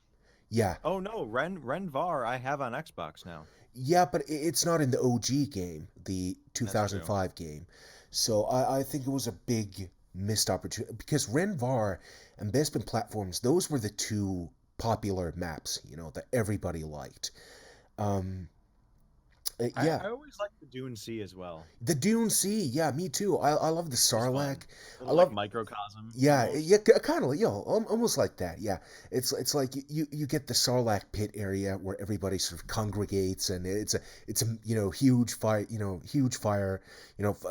S1: yeah.
S3: Oh no, Renvar I have on Xbox now.
S1: Yeah, but it's not in the OG game, the
S3: That's true.
S1: 2005 game. So I think it was a big missed opportunity because Renvar and Bespin platforms, those were the two popular maps, that everybody liked. Um, yeah,
S3: I always like the Dune Sea as well.
S1: the Dune Sea, yeah, me too. I love the
S3: It was fun.
S1: Sarlacc. I
S3: Little like
S1: love
S3: microcosm
S1: Yeah,
S3: almost.
S1: yeah, kind of, almost like that. Yeah, it's like you get the Sarlacc pit area where everybody sort of congregates, and it's a huge fire,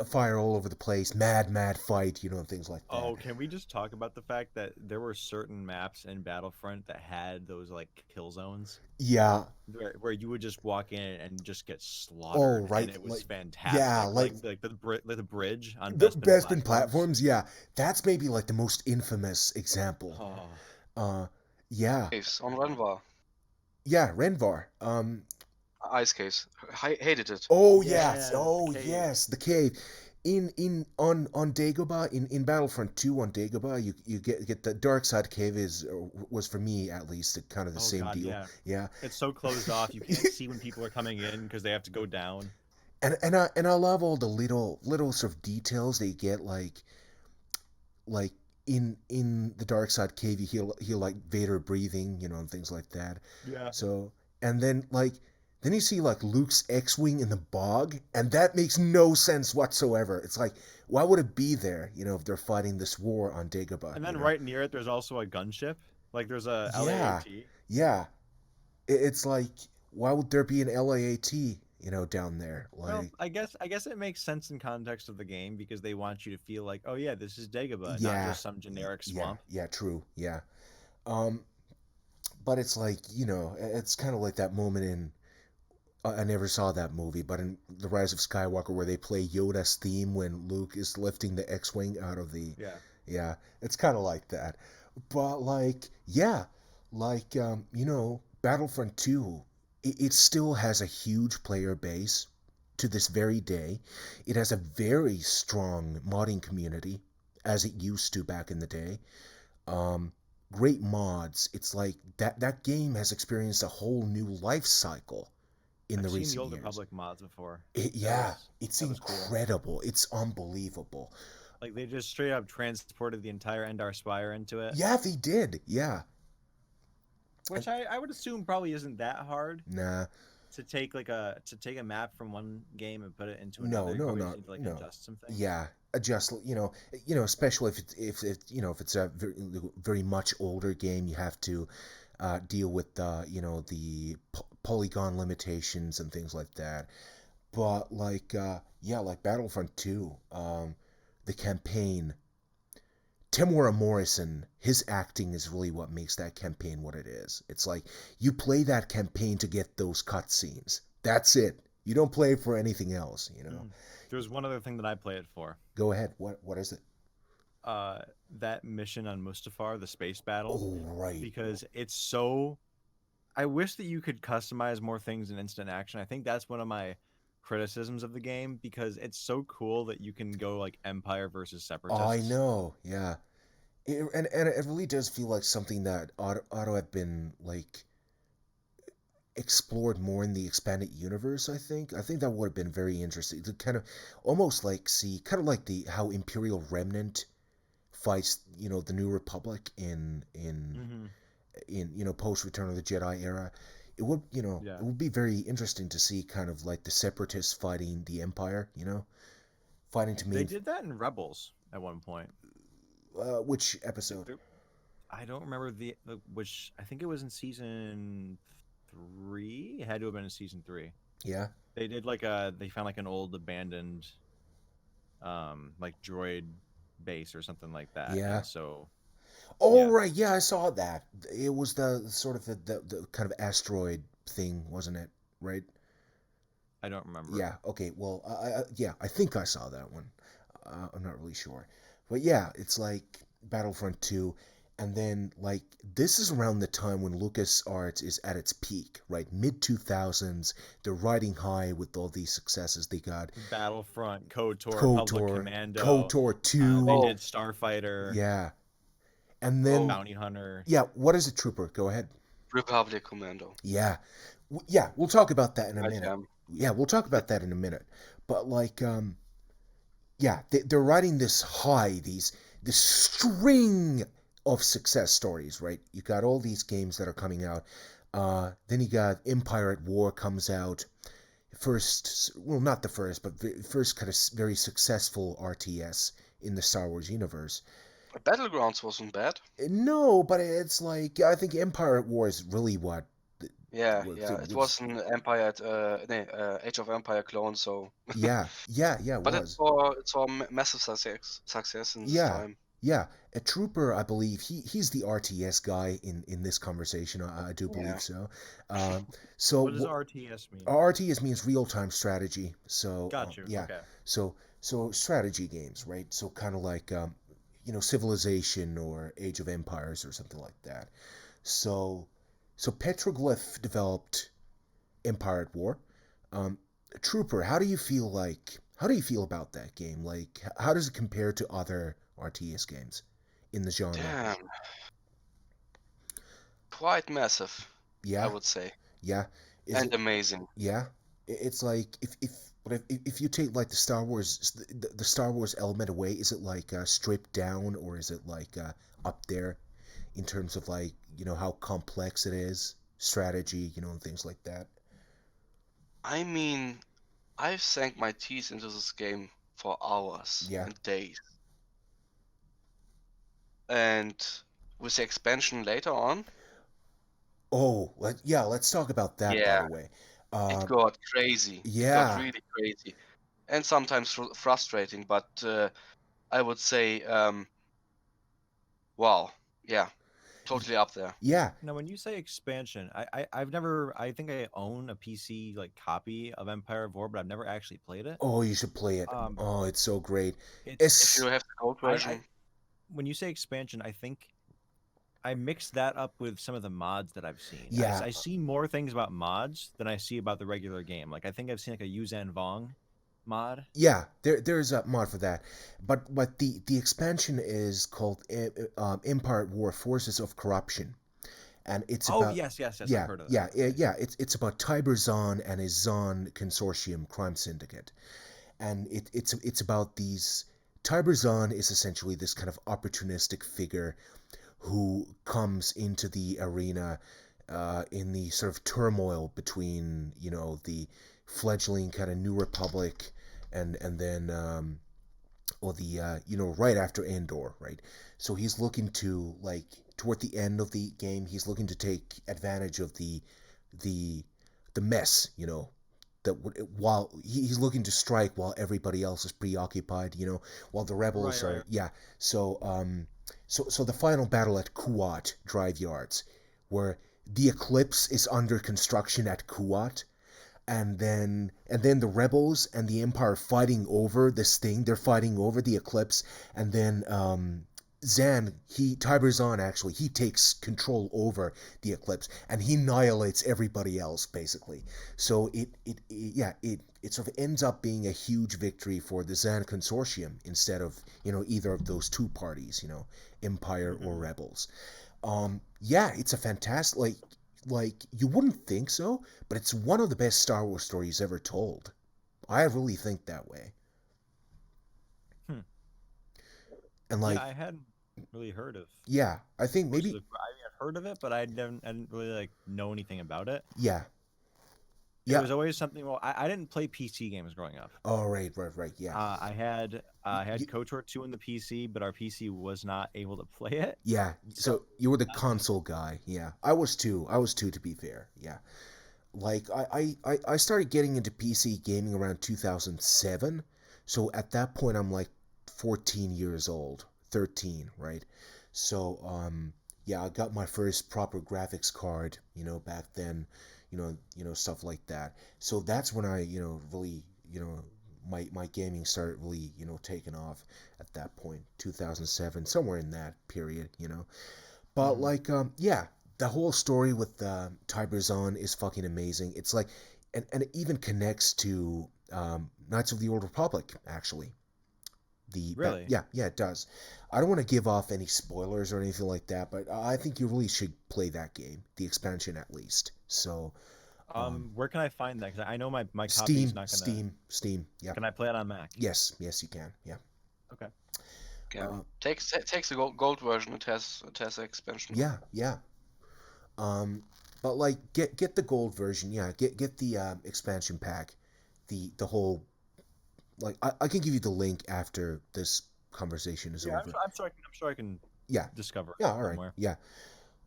S1: fire all over the place, mad fight, and things like that.
S3: Oh, can we just talk about the fact that there were certain maps in Battlefront that had those like kill zones
S1: Yeah.
S3: where you would just walk in and just get
S1: Oh,
S3: slaughtered, and
S1: right.
S3: it was
S1: Like, yeah,
S3: fantastic.
S1: like
S3: Like the bridge on
S1: the
S3: Bespin
S1: Bespin
S3: platforms.
S1: platforms. Yeah, that's maybe like the most infamous example.
S3: Oh,
S1: Uh, yeah,
S2: Caves on Renvar.
S1: yeah, Renvar.
S2: Ice caves. I hated it.
S1: Oh yes,
S3: yeah, the
S1: oh
S3: cave.
S1: yes, the cave. In on Dagobah in Battlefront 2 on Dagobah, you get the dark side cave was for me at least kind of the
S3: Oh
S1: same
S3: God,
S1: deal.
S3: yeah.
S1: Yeah.
S3: It's so closed off. You can't see when people are coming in because they have to go down.
S1: And I love all the little sort of details they get like in the dark side cave you hear like Vader breathing, and things like that.
S3: Yeah.
S1: So and then you see like Luke's X-wing in the bog, and that makes no sense whatsoever. It's like, why would it be there? If they're fighting this war on Dagobah,
S3: And then right near it, there's also a gunship. Like there's a
S1: Yeah,
S3: LAAT.
S1: yeah. It's like, why would there be an LAAT, down there?
S3: Well,
S1: Like,
S3: I guess it makes sense in context of the game because they want you to feel like, oh yeah, this is Dagobah, not
S1: yeah,
S3: just some generic
S1: yeah,
S3: swamp.
S1: yeah, true, yeah. Um, but it's like, it's kind of like that moment in I never saw that movie, but in The Rise of Skywalker, where they play Yoda's theme when Luke is lifting the X-wing out of the,
S3: Yeah.
S1: yeah, it's kind of like that. But like, yeah, like Battlefront 2, it still has a huge player base to this very day. It has a very strong modding community, as it used to back in the day. Um, Great mods. It's like that game has experienced a whole new life cycle in the
S3: I've seen the
S1: recent
S3: Old
S1: years.
S3: Republic mods before. That
S1: Yeah,
S3: was
S1: it's
S3: that was cool.
S1: incredible. It's unbelievable.
S3: Like they just straight up transported the entire Endar Spire into it,
S1: Yeah, they did. Yeah. And
S3: which I would assume probably isn't that hard
S1: nah,
S3: to take a map from one game and put it into
S1: no,
S3: another. You
S1: no,
S3: probably just
S1: no,
S3: need to like
S1: no.
S3: adjust some things.
S1: Yeah, adjust. Especially if it's a very much older game, you have to deal with the polygon limitations and things like that. But like yeah, like Battlefront 2, the campaign, Tamora Morrison, his acting is really what makes that campaign what it is. It's like you play that campaign to get those cutscenes. That's it. You don't play for anything else.
S3: Mm. There's one other thing that I play it for.
S1: Go ahead. What is it?
S3: Uh, that mission on Mustafar, the space battle,
S1: Oh, right.
S3: because it's so. I wish that you could customize more things in instant action. I think that's one of my criticisms of the game because it's so cool that you can go like Empire versus
S1: I
S3: Separatists.
S1: know. Yeah. And it really does feel like something that ought to have been like explored more in the expanded universe. I think that would have been very interesting to kind of almost like see kind of like the how Imperial Remnant fights the New Republic
S3: Hmm.
S1: in post Return of the Jedi era. It
S3: Yeah,
S1: would be very interesting to see kind of like the Separatists fighting the Empire, fighting to
S3: they
S1: main.
S3: did that in Rebels at one point.
S1: Which
S3: Like,
S1: episode?
S3: I don't remember which. I think it was in season three. It had to have been in season three.
S1: Yeah,
S3: They did they found like an old abandoned like droid base or something like that,
S1: yeah.
S3: and so
S1: Oh
S3: yeah,
S1: right, yeah, I saw that. It was the sort of the kind of asteroid thing, wasn't it? Right?
S3: I don't remember.
S1: Yeah. Okay. Well, yeah, I think I saw that one. I'm not really sure, but yeah, it's like Battlefront 2, And then, like, this is around the time when LucasArts is at its peak, right? Mid 2000s. They're riding high with all these successes they got.
S3: Battlefront, KOTOR, Public
S1: KOTOR,
S3: Commando.
S1: KOTOR
S3: They
S1: 2.
S2: Oh,
S3: did Starfighter,
S1: Yeah. And then,
S2: oh,
S3: Bounty Hunter.
S1: yeah, what is a trooper? Go ahead.
S2: Republic Commando.
S1: Yeah. Yeah, we'll talk about that in a
S2: I
S1: minute.
S2: am.
S1: Yeah, we'll talk about that in a minute. But, like, yeah, they're riding this high, this string of success stories, right? You got all these games that are coming out. Then you got Empire at War comes out. First, well, not the first, but first kind of very successful RTS in the Star Wars universe.
S2: Battlegrounds wasn't bad.
S1: No, but it's like I think Empire at War is really what
S2: Yeah,
S1: was.
S2: yeah. It was an Empire at Age of Empire clone. So,
S1: Yeah, it
S2: but
S1: was.
S2: it's a massive success in this
S1: Yeah,
S2: time.
S1: yeah. A trooper, I believe he's the RTS guy in this conversation. I do
S2: Yeah.
S1: believe so. Um, so
S3: What does RTS mean?
S1: RTS means real time strategy. So
S3: Got you.
S1: yeah,
S3: Okay.
S1: so strategy games, right? So kind of like Civilization or Age of Empires or something like that. So Petroglyph developed Empire at War. Um, Trooper, how do you feel about that game? Like, how does it compare to other RTS games in the genre?
S2: Damn, quite massive, I
S1: Yeah,
S2: would say,
S1: yeah. Is
S2: and
S1: it?
S2: amazing.
S1: Yeah. It's like if you take like the Star Wars element away, is it like stripped down or is it like up there in terms of like how complex it is, strategy, and things like that?
S2: I mean, I've sank my teeth into this game for hours
S1: Yeah.
S2: and days, and with the expansion later on,
S1: Oh, let's talk about that, by
S2: yeah,
S1: the way.
S2: it
S1: Um,
S2: got crazy. It got
S1: yeah,
S2: really crazy, and sometimes frustrating. But I would say, wow, yeah,
S1: y-
S2: totally up there.
S1: yeah.
S3: Now, when you say expansion, I've never. I think I own a PC like copy of Empire of War, but I've never actually played it.
S1: Oh, you should play it.
S3: Um,
S1: Oh, it's so great.
S3: it's
S2: If you
S1: It's
S2: have the gold
S3: I
S2: version,
S3: when you say expansion, I think I mix that up with some of the mods that I've seen.
S1: yeah,
S3: I see more things about mods than I see about the regular game. Like I think I've seen like a Yuzhan Vong mod.
S1: yeah. There's a mod for that, but the expansion is called Empire at War: Forces of Corruption, and it's
S3: Oh
S1: about
S3: yes, yes, yes. I've
S1: yeah,
S3: heard of that.
S1: yeah,
S3: Okay.
S1: yeah. It's about Tiber Zahn and his Zahn consortium crime syndicate, and it's about these. Tiber Zahn is essentially this kind of opportunistic figure who comes into the arena in the sort of turmoil between the fledgling kind of New Republic and then or the right after Andor, right? So he's looking to like toward the end of the game, he's looking to take advantage of the the mess, that while he's looking to strike while everybody else is preoccupied, while the rebels
S3: Right, right.
S1: are So so the final battle at Kuat Drive Yards, where the Eclipse is under construction at Kuat, and then the rebels and the empire fighting over this thing. They're fighting over the eclipse, and then Tiber Zahn, actually, he takes control over the eclipse and he annihilates everybody else basically. So it sort of ends up being a huge victory for the Zan consortium instead of either of those two parties, empire or
S3: Hmm.
S1: rebels. Yeah, it's a fantastic, like you wouldn't think so, but it's one of the best Star Wars stories ever told. I really think that way.
S3: Hmm.
S1: And
S3: Yeah,
S1: like,
S3: I hadn't really heard of
S1: yeah, I think
S3: Forces
S1: maybe
S3: of. I mean, I've heard of it, but I didn't really like know anything about it.
S1: yeah,
S3: It
S1: yeah.
S3: was always something. Well, I didn't play PC games growing up.
S1: Oh, right, yeah.
S3: I had
S1: Y-
S3: KOTOR 2 in the PC, but our PC was not able to play it.
S1: yeah,
S3: So
S1: so you were the
S3: not too.
S1: console guy. Yeah, I was too, to be fair. Yeah, like I started getting into PC gaming around 2007. So at that point I'm like 14 years old, 13, right? So yeah, I got my first proper graphics card, back then, stuff like that. So that's when I, really, my gaming started really, taking off at that point, 2007, somewhere in that period. But
S3: Mhm.
S1: like, yeah, the whole story with Tiberzon is fucking amazing. It's like, and it even connects to Knights of the Old Republic. Actually,
S3: Really?
S1: yeah, it does. I don't want to give off any spoilers or anything like that, but I think you really should play that game, the expansion at least. So,
S3: Where can I find that? Because I know my copy's
S1: Steam,
S3: not gonna.
S1: Steam. Yeah,
S3: Can I play it on Mac?
S1: yes, you can. Yeah,
S3: Okay.
S2: Yeah.
S1: uh,
S2: Takes the gold version. It has the expansion.
S1: yeah. Um, but like, get the gold version. Yeah, get the expansion pack, the whole. Like, I can give you the link after this conversation is
S3: Yeah,
S1: over.
S3: I'm sure I can
S1: Yeah,
S3: discover it
S1: yeah, all right,
S3: somewhere.
S1: yeah.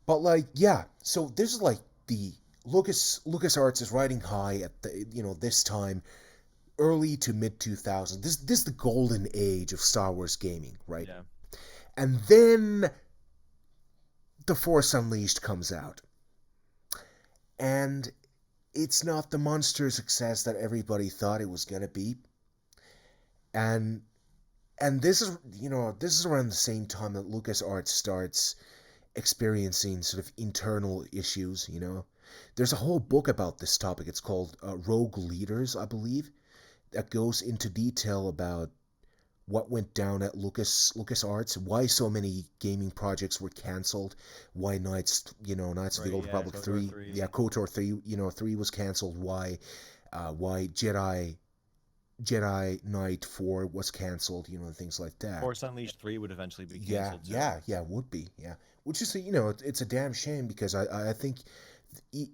S1: But like, yeah. So this is like the Lucasarts is riding high at the this time, early to mid 2000s. This is the golden age of Star Wars gaming, right?
S3: Yeah.
S1: And then The Force Unleashed comes out, and it's not the monster success that everybody thought it was gonna be. And this is this is around the same time that LucasArts starts experiencing sort of internal issues. There's a whole book about this topic. It's called Rogue Leaders, I believe, that goes into detail about what went down at LucasArts, why so many gaming projects were canceled, why Knights of the
S3: Right.
S1: Old
S3: Yeah.
S1: Republic
S3: KOTOR
S1: 3, yeah,
S3: 3.
S1: KOTOR 3, 3 was canceled, why Jedi Knight 4 was canceled, things like that.
S3: Force Unleashed 3 would eventually be
S1: Yeah,
S3: canceled too.
S1: yeah, would be, yeah. Which is, it's a damn shame because I think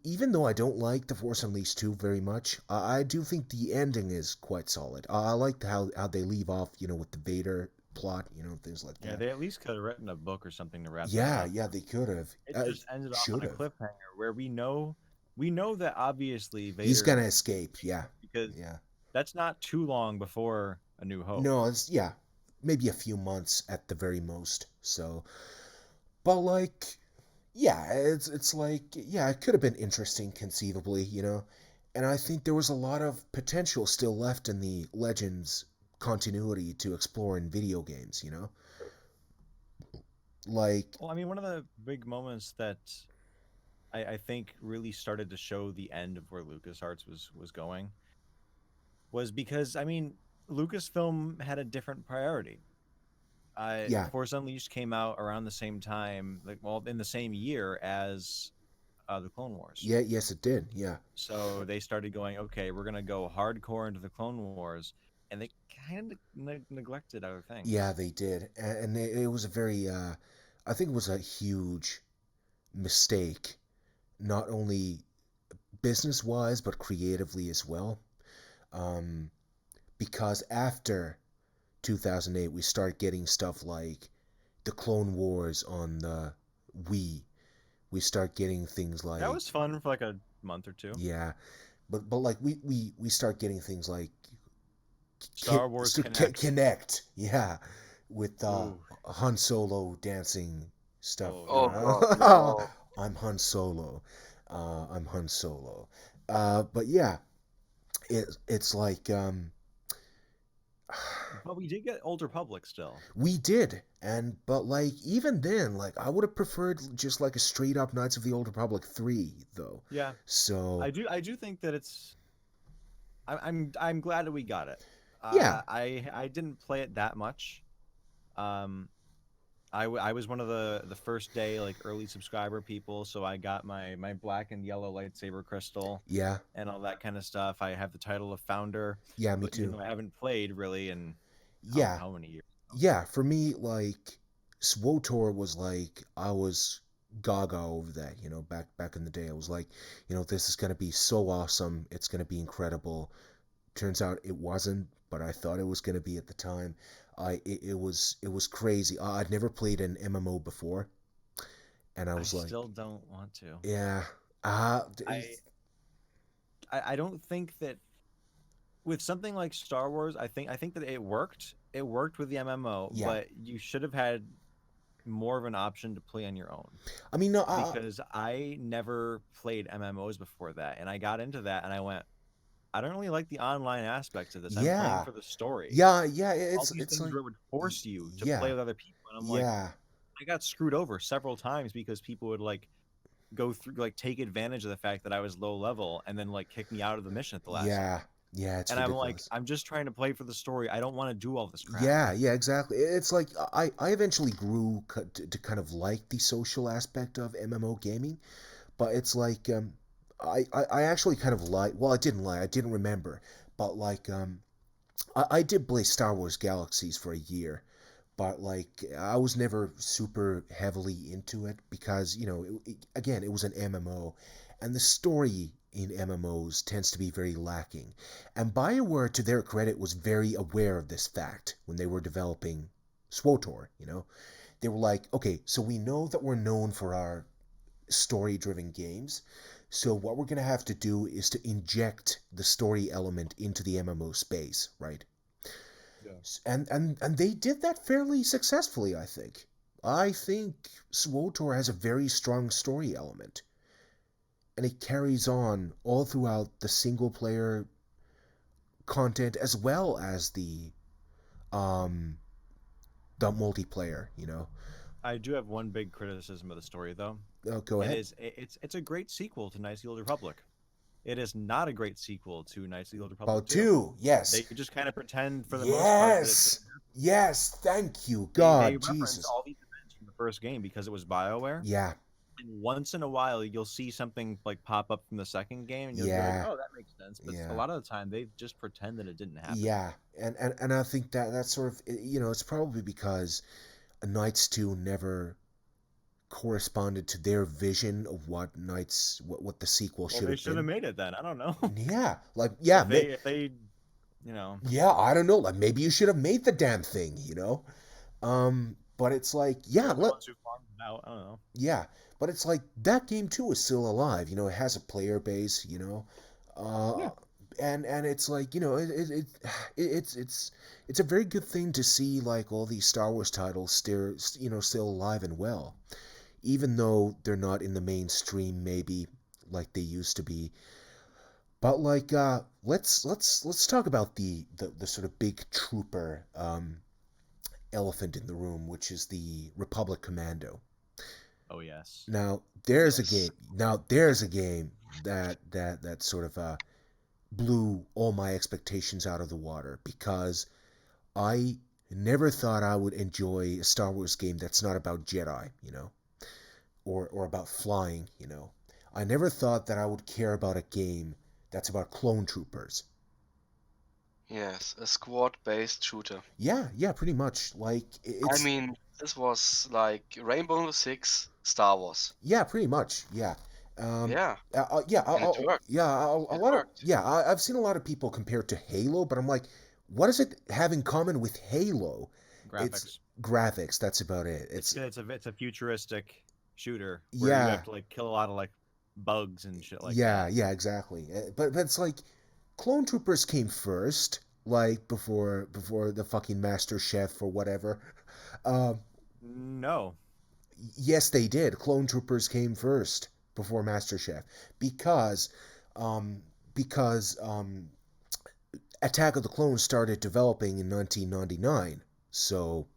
S1: even though I don't like The Force Unleashed 2 very much, I do think the ending is quite solid. I like how they leave off, with the Vader plot, things like
S3: Yeah,
S1: that.
S3: they at least could have written a book or something to wrap that
S1: Yeah,
S3: up.
S1: yeah, they could have.
S3: It just ended off
S1: Should
S3: on a
S1: have.
S3: cliffhanger where we know that obviously
S1: He's
S3: Vader
S1: gonna escape. Yeah,
S3: because
S1: yeah.
S3: that's not too long before A New Hope.
S1: No, it's yeah, maybe a few months at the very most. So, but like, yeah, it's like yeah, it could have been interesting conceivably, and I think there was a lot of potential still left in the Legends continuity to explore in video games, like
S3: Well, I mean, one of the big moments that I think really started to show the end of where LucasArts was going was because I mean Lucasfilm had a different priority.
S1: yeah,
S3: Force Unleashed came out around the same time, like well, in the same year as the Clone Wars.
S1: yeah, yes, it did, yeah,
S3: So they started going, okay, we're gonna go hardcore into the Clone Wars, and they kind of neglected other
S1: yeah,
S3: things.
S1: they did, and it was a very, I think it was a huge mistake, not only business wise but creatively as well. Um, because after 2008, we start getting stuff like the Clone Wars on the Wii. We start getting things
S3: That
S1: like
S3: was fun for like a month or two.
S1: yeah, but like we start getting things like
S3: Star Wars Connect.
S1: Connect, yeah, with
S3: Ooh,
S1: Han Solo dancing stuff.
S3: oh
S2: Oh
S3: god.
S2: God, no.
S1: I'm Han Solo. I'm Han Solo. But yeah, it's like
S3: But we did get Old Republic still.
S1: we did, but like even then, like I would have preferred just like a straight up Knights of the Old Republic 3 though.
S3: Yeah,
S1: So
S3: I do think that it's. I'm glad that we got it.
S1: yeah,
S3: I didn't play it that much. Um, I was one of the first day like early subscriber people, so I got my black and yellow lightsaber crystal
S1: yeah,
S3: and all that kind of stuff. I have the title of founder,
S1: yeah, me
S3: but even
S1: too.
S3: though I haven't played really in
S1: Yeah,
S3: how many years now.
S1: yeah. For me, like SWOTOR was like I was gaga over that. Back in the day, I was like, this is gonna be so awesome. It's gonna be incredible. Turns out it wasn't, but I thought it was gonna be at the time. It was crazy. I'd never played an MMO before, and I
S3: I
S1: was like,
S3: still don't want to.
S1: yeah,
S3: I I don't think that with something like Star Wars, I think that it worked. It worked with the MMO,
S1: yeah.
S3: but you should have had more of an option to play on your own
S1: I mean, no,
S3: because I never played MMOs before that, and I got into that and I went, I don't really like the online aspects of this. I'm playing
S1: yeah,
S3: for the story.
S1: yeah, yeah.
S3: All
S1: It's
S3: these
S1: it's
S3: things
S1: like,
S3: where it would force you to play
S1: yeah,
S3: with other people, and I'm like,
S1: yeah,
S3: I got screwed over several times because people would like go through like take advantage of the fact that I was low level and then like kick me out of the mission at the last
S1: Yeah,
S3: second.
S1: yeah, it's
S3: And I'm like,
S1: ridiculous.
S3: I'm just trying to play for the story. I don't want to do all this crap.
S1: Yeah, yeah, exactly. It's like I eventually grew to kind of like the social aspect of MMO gaming, but it's like I actually kind of like. Well, I didn't lie. I didn't remember, but like I did play Star Wars Galaxies for a year, but like I was never super heavily into it because again it was an MMO, and the story in MMOs tends to be very lacking. And BioWare, to their credit, was very aware of this fact when they were developing SWTOR. They were like, okay, so we know that we're known for our story-driven games. So what we're gonna have to do is to inject the story element into the MMO space, right?
S3: Yeah.
S1: And they did that fairly successfully, I think. I think SWTOR has a very strong story element, and it carries on all throughout the single player content as well as um the multiplayer.
S3: I do have one big criticism of the story though.
S1: Go
S3: It
S1: ahead.
S3: is it's a great sequel to Knights of the Old Republic. It is not a great sequel to Knights of the Old Republic
S1: About
S3: 2.
S1: two, yes.
S3: They just kind of pretend for the most part that it
S1: Yes.
S3: didn't happen.
S1: Yes, thank you.
S3: They
S1: God,
S3: reference
S1: Jesus.
S3: all these events from the first game because it was BioWare.
S1: Yeah,
S3: And once in a while, you'll see something like pop up from the second game, and you'll be like,
S1: yeah,
S3: "Oh, that makes sense." But a
S1: yeah.
S3: lot of the time, they just pretend that it didn't happen.
S1: Yeah, and I think that that's sort of it's probably because Knights 2 never corresponded to their vision of what the sequel
S3: Well,
S1: should
S3: they
S1: have
S3: should have
S1: been.
S3: made it then. I don't know
S1: Yeah, like yeah,
S3: if they, you know,
S1: yeah, I don't know, like maybe you should have made the damn thing. But it's like yeah,
S3: they're the ones who farmed it out. I don't know.
S1: yeah, but it's like that game too is still alive. It has a player base.
S3: Yeah.
S1: Uh, and it's like it's a very good thing to see like all these Star Wars titles still alive and well, even though they're not in the mainstream maybe like they used to be. But like let's talk about the sort of big trooper elephant in the room, which is the Republic Commando.
S3: Oh yes.
S1: Now there's a
S2: Yes.
S1: game. Now there's a game that sort of blew all my expectations out of the water because I never thought I would enjoy a Star Wars game that's not about Jedi, or about flying. I never thought that I would care about a game that's about clone troopers.
S2: Yes, a squad-based shooter.
S1: Yeah, yeah, pretty much. Like
S2: I
S1: it's
S2: mean, this was like Rainbow Six Star Wars.
S1: yeah, pretty much. Yeah. Um,
S2: Yeah,
S1: yeah,
S2: and it worked.
S1: a
S2: It
S1: lot of
S2: worked.
S1: yeah. I've seen a lot of people compare it to Halo, but I'm like, what does it have in common with Halo? It's
S3: Graphics.
S1: graphics. That's about it.
S3: It's a futuristic shooter where you
S1: Yeah,
S3: have to like kill a lot of like bugs and shit like
S1: yeah,
S3: that.
S1: yeah, exactly. But it's like Clone Troopers came first, like before the fucking Master Chef or whatever. Um,
S3: No.
S1: yes, they did. Clone Troopers came first before Master Chef because um, because Attack of the Clones started developing in 1999. So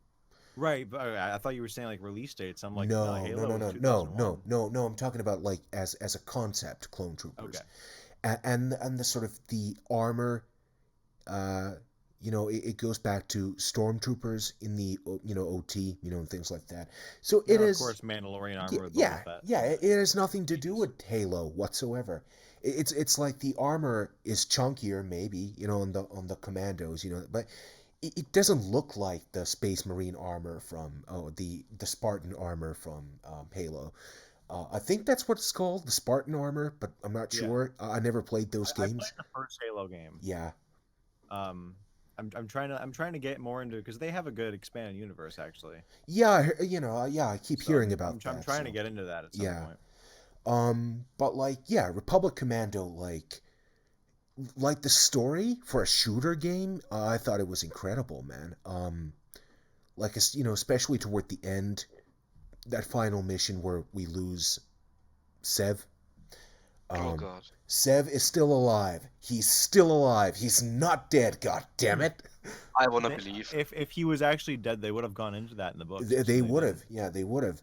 S3: Right, but I thought you were saying like release dates. I'm like, no,
S1: no, no,
S3: Halo
S1: no,
S3: was
S1: no, no, no,
S3: 2001.
S1: no, no. I'm talking about like as a concept, Clone Troopers,
S3: Okay.
S1: and the sort of the armor. Uh, it goes back to stormtroopers in the OT, and things like that. So it
S3: Now, of
S1: is.
S3: course, Mandalorian armor with Boba
S1: Yeah,
S3: Fett
S1: yeah.
S3: from the
S1: It has nothing to do
S3: 80s.
S1: with Halo whatsoever. It's like the armor is chunkier, maybe, on the commandos, but it doesn't look like the Space Marine armor from the Spartan armor from Halo. I think that's what it's called, the Spartan armor, but I'm not
S3: Yeah,
S1: sure. I never played those
S3: I played
S1: games.
S3: the first Halo game.
S1: Yeah,
S3: Um, I'm trying to get more into because they have a good expanded universe actually.
S1: yeah, yeah. I keep
S3: So
S1: hearing about
S3: I'm
S1: that.
S3: trying to
S1: So
S3: get into that at some
S1: yeah.
S3: point.
S1: But like, yeah, Republic Commando, like the story for a shooter game, I thought it was incredible, man. Like especially toward the end, that final mission where we lose Sev.
S2: Oh
S1: Um,
S2: God.
S1: Sev is still alive. He's still alive. He's not dead. God damn it.
S2: I wanna
S3: They,
S2: believe.
S3: if he was actually dead, they would have gone into that in the books,
S1: They,
S3: so
S1: they
S3: they
S1: would
S3: didn't.
S1: have, yeah, they would have.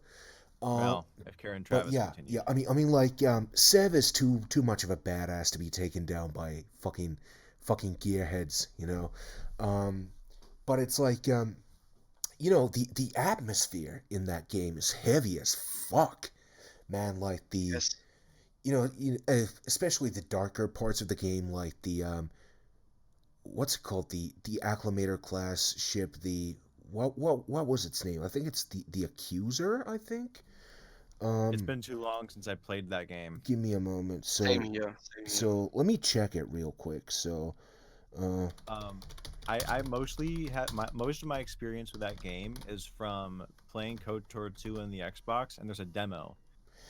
S1: Uh,
S3: Well, if Karen
S1: but
S3: Travis
S1: yeah, yeah.
S3: continued.
S1: I mean, like, Sev is too much of a badass to be taken down by fucking gearheads, you know. Um, but it's like, the atmosphere in that game is heavy as fuck, man. Like
S2: Yes.
S1: especially the darker parts of the game, like what's it called, the acclimator class ship, the what was its name? I think it's the accuser, I think.
S3: It's
S1: um
S3: been too long since I played that game.
S1: Give me a moment.
S2: Same
S1: So
S2: here. Same here.
S1: so let me check it real quick. So uh
S3: Um, I mostly had most of my experience with that game is from playing KOTOR 2 on the Xbox, and there's a demo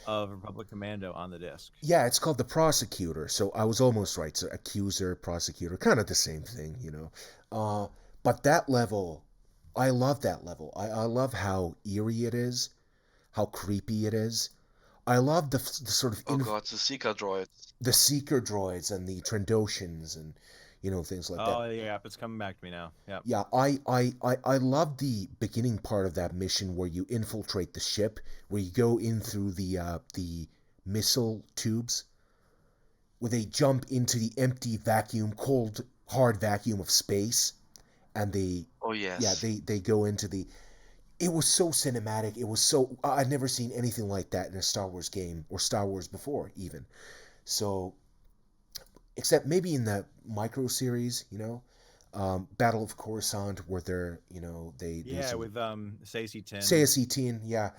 S3: of Republic Commando on the disc.
S1: yeah, it's called the prosecutor. So I was almost right. So accuser, prosecutor, kind of the same thing, you know. But that level, I love that level. I love how eerie it is, how creepy it is. I love the sort of
S2: Oh god, the Seeker droids.
S1: the seeker droids and the Trandoshans and things like that.
S3: Oh yeah, it's coming back to me now. Yep.
S1: Yeah, I love the beginning part of that mission where you infiltrate the ship, where you go in through the missile tubes, where they jump into the empty vacuum, cold, hard vacuum of space, and
S2: Oh
S1: yeah,
S2: yes.
S1: they go into the. It was so cinematic. It was so. I'd never seen anything like that in a Star Wars game or Star Wars before, even. So, except maybe in the micro series, Battle of Coruscant, where they're, they
S3: Yeah,
S1: sort of
S3: with Stacey
S1: say a
S3: Tin.
S1: C-10, yeah,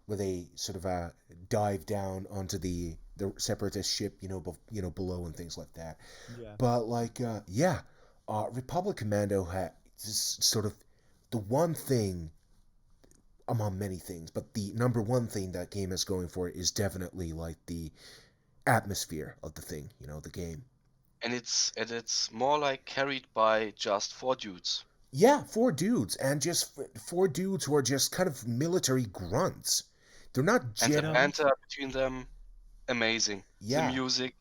S1: where they sort of dive down onto the separatist ship, below and things like that.
S3: Yeah.
S1: But like, yeah, Republic Commando had this sort of the one thing among many things, but the number one thing that game is going for is definitely like the atmosphere of the thing, the game.
S2: And it's more like carried by just 4 dudes.
S1: Yeah, four dudes, and just four dudes who are just kind of military grunts. They're not
S2: And the
S1: Jedi.
S2: banter between them, amazing. The
S1: Yeah,
S2: music,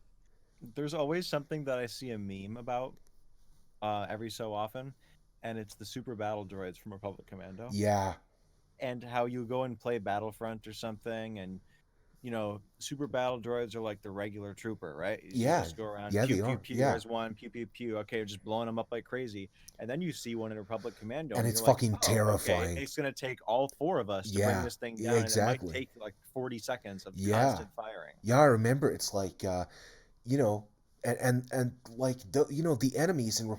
S3: There's always something that I see a meme about every so often, and it's the super battle droids from Republic Commando,
S1: yeah,
S3: and how you go and play Battlefront or something, and super battle droids are like the regular trooper, right? You
S1: yeah,
S3: just go around
S1: yeah.
S3: pew
S1: They
S3: pew
S1: are.
S3: pew.
S1: Yeah,
S3: There's one pew pew pew. Okay, you're just blowing them up like crazy, and then you see one in Republic Commando,
S1: and
S3: and
S1: it's
S3: you're like,
S1: fucking
S3: oh, okay,
S1: terrifying.
S3: it's gonna take all four of us to bring
S1: Yeah,
S3: this thing
S1: yeah,
S3: down, and it might
S1: exactly.
S3: take like 40 seconds of
S1: Yeah,
S3: constant firing.
S1: yeah. I remember. It's like, you know, and like the enemies in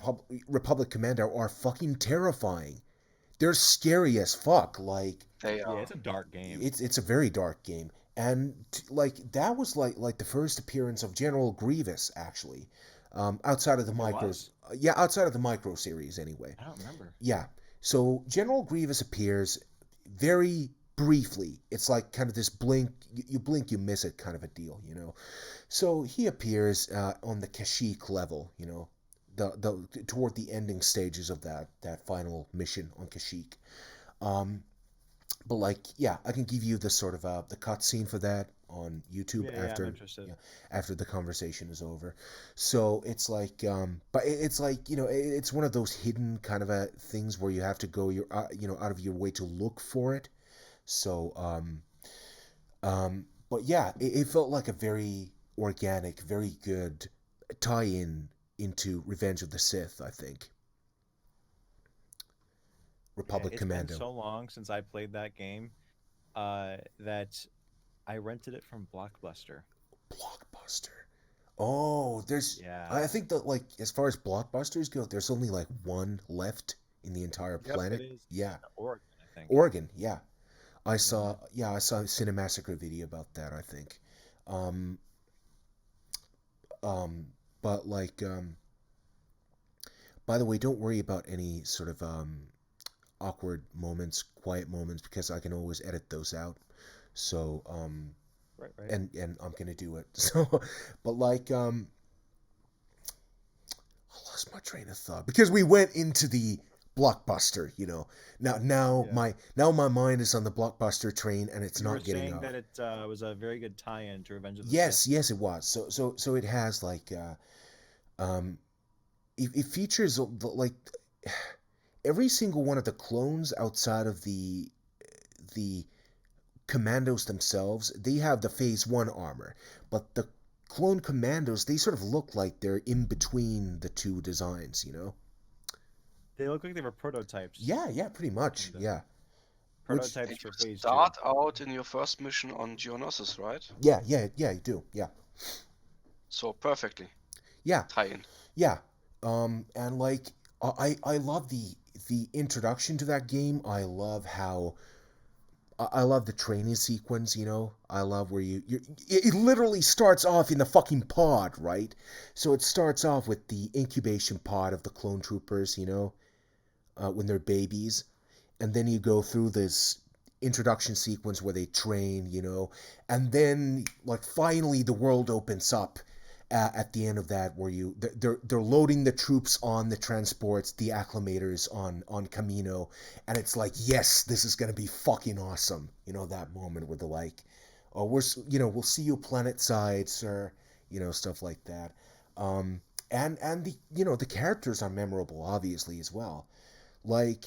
S1: Republic Commando are fucking terrifying. They're scary as fuck. Like,
S2: they
S3: Yeah,
S2: are.
S3: it's a dark game.
S1: it's a very dark game, and like that was like the first appearance of General Grievous, actually, outside of the
S3: It
S1: micros.
S3: was.
S1: Yeah, outside of the micro series anyway.
S3: I don't remember.
S1: Yeah. So General Grievous appears very briefly. It's like kind of this blink, you blink, you miss it kind of a deal, So he appears on the Kashyyyk level, the toward the ending stages of that final mission on Kashyyyk. Um, but like, yeah, I can give you the sort of the cutscene for that on YouTube
S3: Yeah, I'm
S1: after,
S3: interested.
S1: yeah, after the conversation is over. So it's like, but it's like, it's one of those hidden kind of things where you have to go out of your way to look for it. So but yeah, it felt like a very organic, very good tie-in into Revenge of the Sith, I think.
S3: Yeah,
S1: Republic
S3: it's been
S1: Commando.
S3: so long since I played that game that I rented it from Blockbuster.
S1: Blockbuster. Oh, I
S3: Yeah.
S1: think that, like, as far as blockbusters go, there's only like one left in the entire
S3: Yep, it
S1: planet.
S3: is
S1: Yeah,
S3: in Oregon, I think.
S1: Oregon. Yeah,
S3: Yeah.
S1: I saw a Cinemassacre video about that, I think. Um, um, but like, by the way, don't worry about any sort of awkward moments, quiet moments, because I can always edit those out. So,
S3: Right, right.
S1: and I'm gonna do it. So, but like, I lost my train of thought because we went into the blockbuster.
S3: Yeah.
S1: Now my mind is on the blockbuster train and it's
S3: You were
S1: not getting
S3: saying
S1: off.
S3: that it was a very good tie-in to Revenge of the Sith.
S1: Yes, yes, it was. So it has like um, it features like every single one of the clones outside of the commandos themselves, they have the phase 1 armor, but the clone commandos, they sort of look like they're in between the two designs, you know?
S3: They look like they were prototypes,
S1: Yeah, pretty much.
S3: kind of
S1: Yeah. Which
S3: prototypes
S2: And
S3: for
S2: you
S3: phase two.
S2: start out in your first mission on Geonosis, right?
S1: yeah, you do. Yeah.
S2: So perfectly
S1: Yeah.
S2: tie in.
S1: Yeah. And like I love the introduction to that game. I love how I love the training sequence, you know. I love where it literally starts off in the fucking pod, right? So it starts off with the incubation pod of the clone troopers, you know, when they're babies, and then you go through this introduction sequence where they train, you know, and then like finally the world opens up at the end of that where they're loading the troops on the transports, the acclimators on Camino, and it's like, yes, this is gonna be fucking awesome, you know, that moment where they're like, oh, we'll see you planet side, sir, you know, stuff like that. um and the, you know, the characters are memorable obviously as well. Like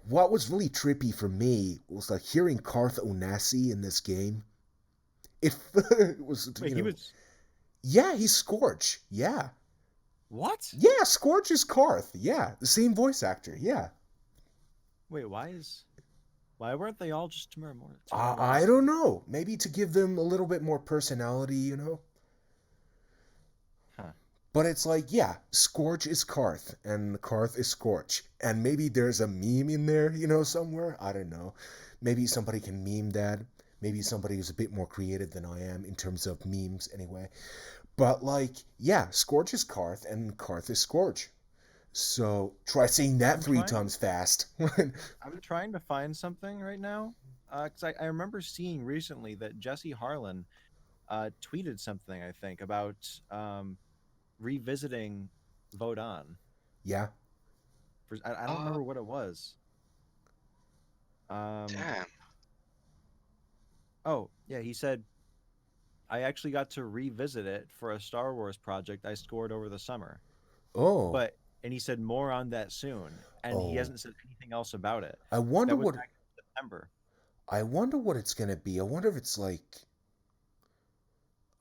S1: what was really trippy for me was like hearing Karth Onasi in this game. It, it was,
S3: Wait,
S1: you
S3: he
S1: know,
S3: was
S1: yeah, he's Scorch. Yeah.
S3: what?
S1: Yeah, Scorch is Karth. Yeah, the same voice actor. Yeah.
S3: Wait, why weren't they all just Tamara
S1: I don't
S3: Morrison?
S1: know. Maybe to give them a little bit more personality, you know?
S3: Huh.
S1: But it's like, yeah, Scorch is Karth, and Karth is Scorch. And maybe there's a meme in there, you know, somewhere. I don't know. Maybe somebody can meme that. Maybe somebody who's a bit more creative than I am in terms of memes, anyway. But, like, yeah, Scorch is Karth, and Karth is Scorch. So try saying that
S3: I'm
S1: three
S3: trying
S1: times fast.
S3: I'm trying to find something right now. Because I remember seeing recently that Jesse Harlan tweeted something, I think, about revisiting Vodan.
S1: Yeah.
S3: I don't
S2: Uh,
S3: remember what it was. Um,
S2: damn.
S3: oh, yeah, he said, I actually got to revisit it for a Star Wars project I scored over the summer.
S1: Oh.
S3: But, and he said more on that soon. And he
S1: Oh.
S3: hasn't said anything else about it.
S1: I wonder
S3: That was
S1: what
S3: back in September.
S1: I wonder what it's gonna be. I wonder if it's like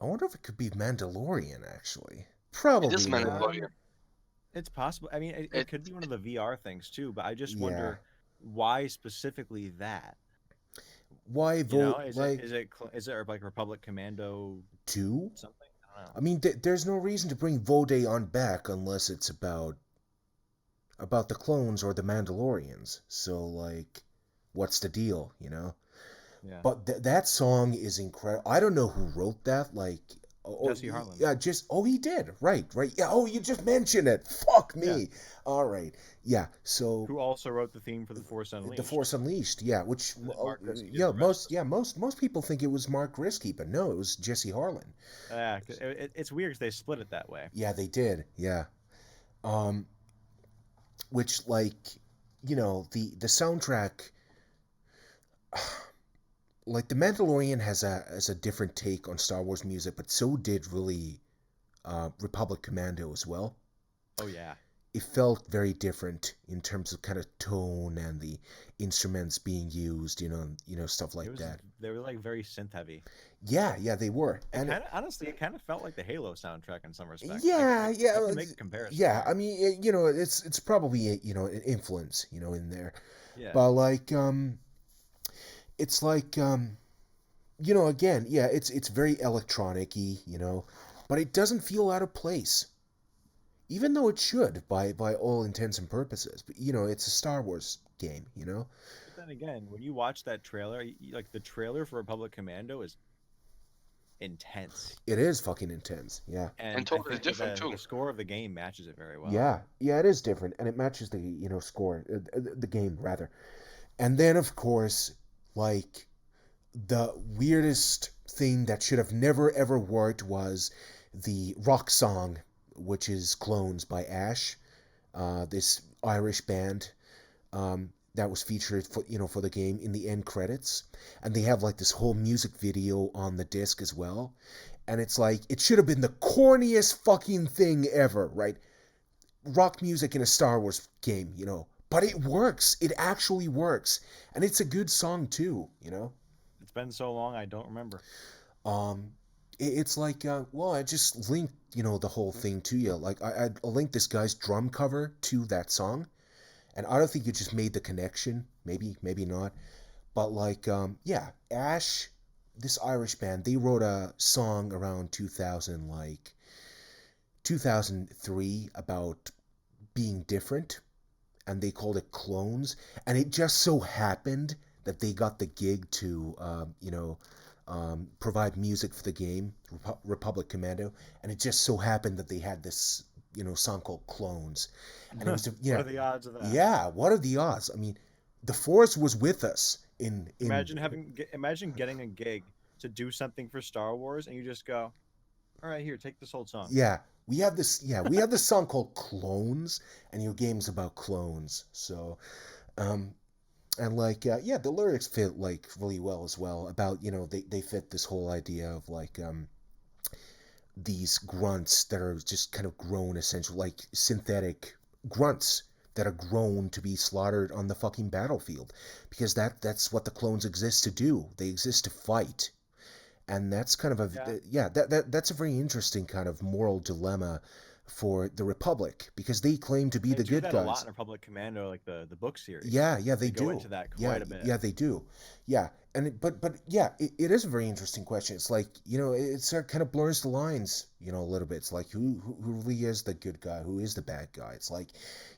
S1: I wonder if it could be Mandalorian actually.
S2: It is
S1: Probably not.
S2: Mandalorian.
S3: Um, It's possible. I mean, it
S2: It,
S3: could be one of the VR things too, but I just
S1: Yeah.
S3: wonder why specifically that.
S1: Why
S3: You know,
S1: vote like
S3: is it like Republic Commando
S1: two?
S3: something? I don't know.
S1: I mean, there's no reason to bring Vode on back unless it's about the clones or the Mandalorians. So like, what's the deal? You know?
S3: Yeah,
S1: But that song is incredible. I don't know who wrote that. Like, or
S3: Jesse Harlan.
S1: yeah, just he did. Right. Yeah. Oh, you just mentioned it. Fuck
S3: Yeah,
S1: me. All right. Yeah. So
S3: who also wrote the theme for The Force
S1: the
S3: Unleashed,
S1: Force Unleashed. Yeah. Which
S3: and then Mark Risky did
S1: yeah,
S3: the rest of the
S1: most people think it was Mark Risky, but no, it was Jesse Harlan.
S3: song. Yeah, it's weird because they split it that way.
S1: Yeah, they did. Yeah. Um, which like, you know, the soundtrack, like the Mandalorian has a different take on Star Wars music, but so did really Republic Commando as well.
S3: Oh yeah,
S1: It felt very different in terms of kind of tone and the instruments being used, you know, stuff
S3: it
S1: like
S3: was
S1: that.
S3: they were like very synth heavy.
S1: Yeah, they were.
S3: It
S1: And
S3: kind of honestly, it kind of felt like the Halo soundtrack in some respects.
S1: yeah,
S3: I
S1: yeah,
S3: can make a comparison
S1: yeah. I
S3: there.
S1: mean, you know, it's probably you know, an influence, you know, in there.
S3: Yeah,
S1: But like it's like you know, again, yeah, it's very electronic-y, you know, but it doesn't feel out of place. Even though it should by all intents and purposes. But you know, it's a Star Wars game, you know.
S3: but then again, when you watch that trailer, like the trailer for Republic Commando is intense,
S1: It is fucking intense. Yeah.
S2: and
S3: and I
S2: totally
S3: think that
S2: different too.
S3: the score of the game matches it very well.
S1: Yeah, it is different and it matches the, you know, score, the game rather. And then of course, like the weirdest thing that should have never ever worked was the rock song, which is Clones by Ash, this Irish band, that was featured for, you know, for the game in the end credits, and they have like this whole music video on the disc as well, and it's like it should have been the corniest fucking thing ever, right? rock music in a Star Wars game, you know. But it works. It actually works, and it's a good song too, you know.
S3: It's been so long, I don't remember.
S1: Um, it's like, well, I just linked, you know, the whole thing to you. Like, I linked this guy's drum cover to that song, and I don't think you just made the connection. Maybe, maybe not. But like, yeah, Ash, this Irish band, they wrote a song around 2000, like 2003, about being different, and they called it Clones. And it just so happened that they got the gig to, provide music for the game, Republic Commando. And it just so happened that they had this, you know, song called Clones. And it was,
S3: What
S1: yeah,
S3: are the odds of that?
S1: yeah. What are the odds? I mean, the Force was with us in.
S3: Imagine getting a gig to do something for Star Wars, and you just go, "All right, here, take this whole song."
S1: Yeah, we have this. Yeah, we have this song called Clones, and your game's about clones. So, um, and like, yeah, the lyrics fit like really well as well. About, you know, they fit this whole idea of like, these grunts that are just kind of grown, essentially like synthetic grunts that are grown to be slaughtered on the fucking battlefield, because that's what the clones exist to do. They exist to fight. And that's kind of a,
S3: Yeah,
S1: yeah, that's a very interesting kind of moral dilemma for the Republic, because they claim to be
S3: they
S1: the
S3: do
S1: good
S3: that a lot
S1: guys.
S3: in Republic Commando, like the book series.
S1: Yeah, yeah, they
S3: They go
S1: do.
S3: into that
S1: Yeah,
S3: quite a bit.
S1: yeah, they do. Yeah, and but yeah, it is a very interesting question. It's like, you know, it's kind of blurs the lines, you know, a little bit. It's like, who really is the good guy? Who is the bad guy? It's like,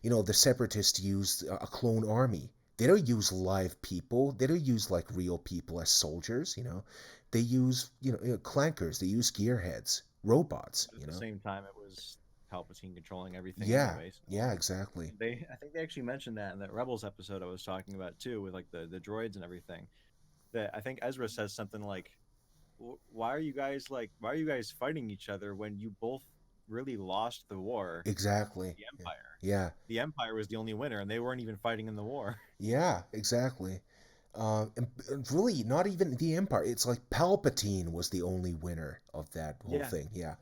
S1: you know, the Separatists used a clone army. They don't use live people. They don't use like real people as soldiers. You know, they use, clankers. They use gearheads, robots.
S3: But at
S1: You
S3: the
S1: know.
S3: same time, it was Palpatine controlling everything
S1: Yeah,
S3: anyway. So
S1: yeah, exactly.
S3: I think they actually mentioned that in that Rebels episode I was talking about too, with like the droids and everything. That I think Ezra says something like, why are you guys fighting each other when you both really lost the war
S1: Exactly.
S3: to the
S1: Yeah,
S3: Empire?
S1: yeah,
S3: The Empire was the only winner, and they weren't even fighting in the war.
S1: yeah, exactly. And really, not even the Empire. It's like Palpatine was the only winner of that whole
S3: Yeah,
S1: thing. Yeah.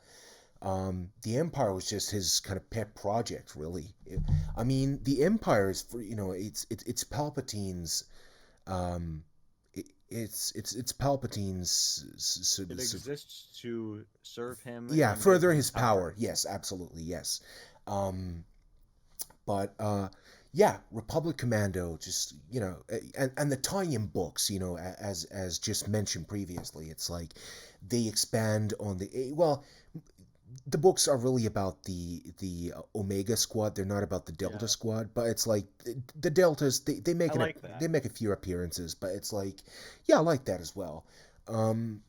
S1: The Empire was just his kind of pet project, really. I mean, the Empire is for, it's Palpatine's. It's Palpatine's.
S3: it exists to serve him
S1: Yeah,
S3: and give
S1: further
S3: him
S1: his
S3: power.
S1: power. Yes, absolutely. Yes. Um, but yeah, Republic Commando, just, and the tie-in books, as just mentioned previously, it's like they expand on well, the books are really about the Omega Squad. They're not about the Delta
S3: Yeah,
S1: Squad, but it's like the Deltas, they
S3: I
S1: make
S3: like that.
S1: they make a few appearances, but it's like, yeah, I like that as well. um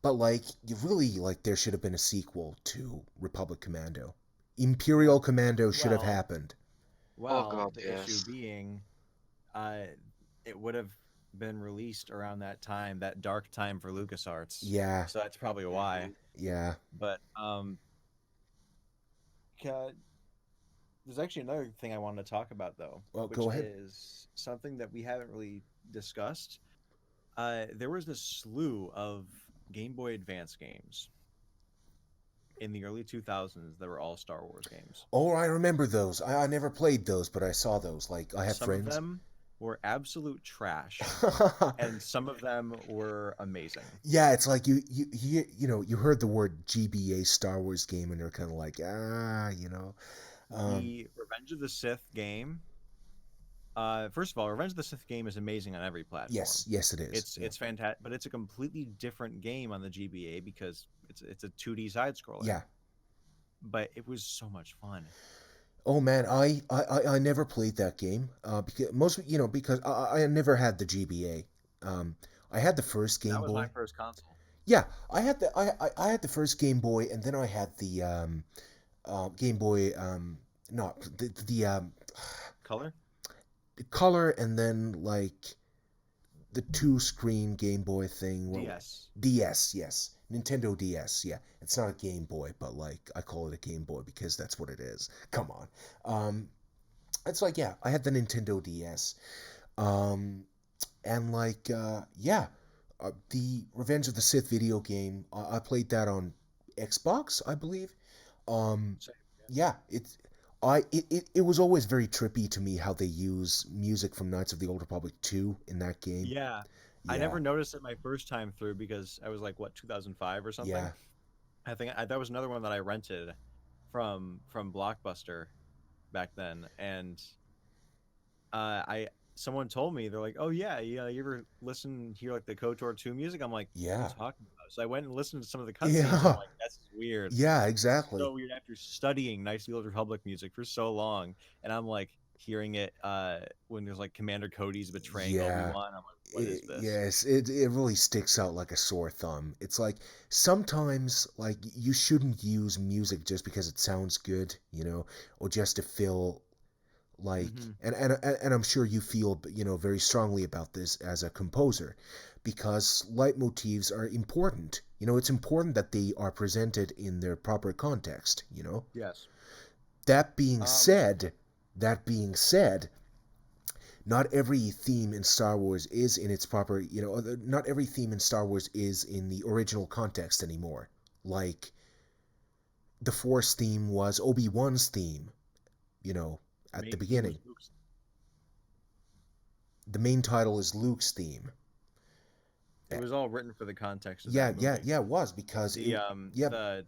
S1: but like, you really, like, there should have been a sequel to Republic Commando.
S3: Yeah.
S1: Imperial Commando should have
S3: Well,
S1: happened.
S2: Oh
S3: well,
S2: God,
S3: the issue
S2: yes.
S3: being, uh, it would have been released around that time, that dark time for LucasArts.
S1: Yeah,
S3: So that's probably why.
S2: Mhm.
S1: yeah.
S3: But ca- there's actually another thing I wanted to talk about though,
S1: Well,
S3: which
S1: go ahead.
S3: is something that we haven't really discussed. There was this slew of Game Boy Advance games in the early 2000s that were all Star Wars games.
S1: Oh, I remember those. I never played those, but I saw those. Like, I have
S3: Some of
S1: friends.
S3: them were absolute trash, and some of them were amazing.
S1: Yeah, it's like you heard the word GBA Star Wars game, and you're kind of like, um
S3: The Revenge of the Sith game, first of all, Revenge of the Sith game is amazing on every
S1: yes,
S3: platform.
S1: yes, it is. Yeah,
S3: It's fantastic, but it's a completely different game on the GBA because it's a 2D side scroller.
S1: yeah.
S3: But it was so much fun.
S1: Oh man, I never played that game. Because because I never had the GBA. I had the first
S3: That
S1: Game
S3: was my
S1: Boy.
S3: first console.
S1: Yeah, I had the first Game Boy, and then I had the Game Boy, not
S3: Color?
S1: the color, and then like the two screen Game Boy thing.
S3: DS.
S1: DS, yes, Nintendo DS. Yeah, it's not a Game Boy, but like, I call it a Game Boy because that's what it is. Come on. It's like, yeah, I had the Nintendo DS. Um, and like, yeah, the Revenge of the Sith video game. I played that on Xbox, I believe. Um,
S3: So,
S1: yeah, it's it was always very trippy to me how they use music from Knights of the Old Republic 2 in that game.
S3: Yeah. I
S1: Yeah,
S3: never noticed it my first time through because I was like what 2005 or something.
S1: yeah,
S3: That was another one that I rented from Blockbuster back then, and I someone told me they're like, "Oh yeah, you ever listen hear like the KOTOR 2 music?" I'm like, "What are you
S1: yeah,
S3: talking about?" So I went and listened to some of the cutscenes, and I'm
S1: yeah,
S3: like, "That's weird."
S1: yeah,
S3: It's
S1: exactly.
S3: so weird after studying Knights of the Old Republic music for so long, and I'm like hearing it when there's like Commander Cody's betraying
S1: Yeah.
S3: Obi-Wan. I'm like, "What is this?"
S1: Yes, it really sticks out like a sore thumb. It's like sometimes like you shouldn't use music just because it sounds good, or just to fill like
S3: Hmm.
S1: and I'm sure you feel very strongly about this as a composer because leitmotifs are important. It's important that they are presented in their proper context.
S3: Yes.
S1: That being
S3: Um,
S1: said, that being said, not every theme in Star Wars is in its proper, not every theme in Star Wars is in the original context anymore. Like the Force theme was Obi-Wan's theme, you know,
S3: the
S1: at the
S3: main theme was
S1: beginning.
S3: Luke's.
S1: The main title is Luke's theme.
S3: It
S1: Uh,
S3: was all written for the context of
S1: Yeah,
S3: that
S1: yeah,
S3: movie.
S1: yeah, it was because
S3: The
S1: yeah,
S3: the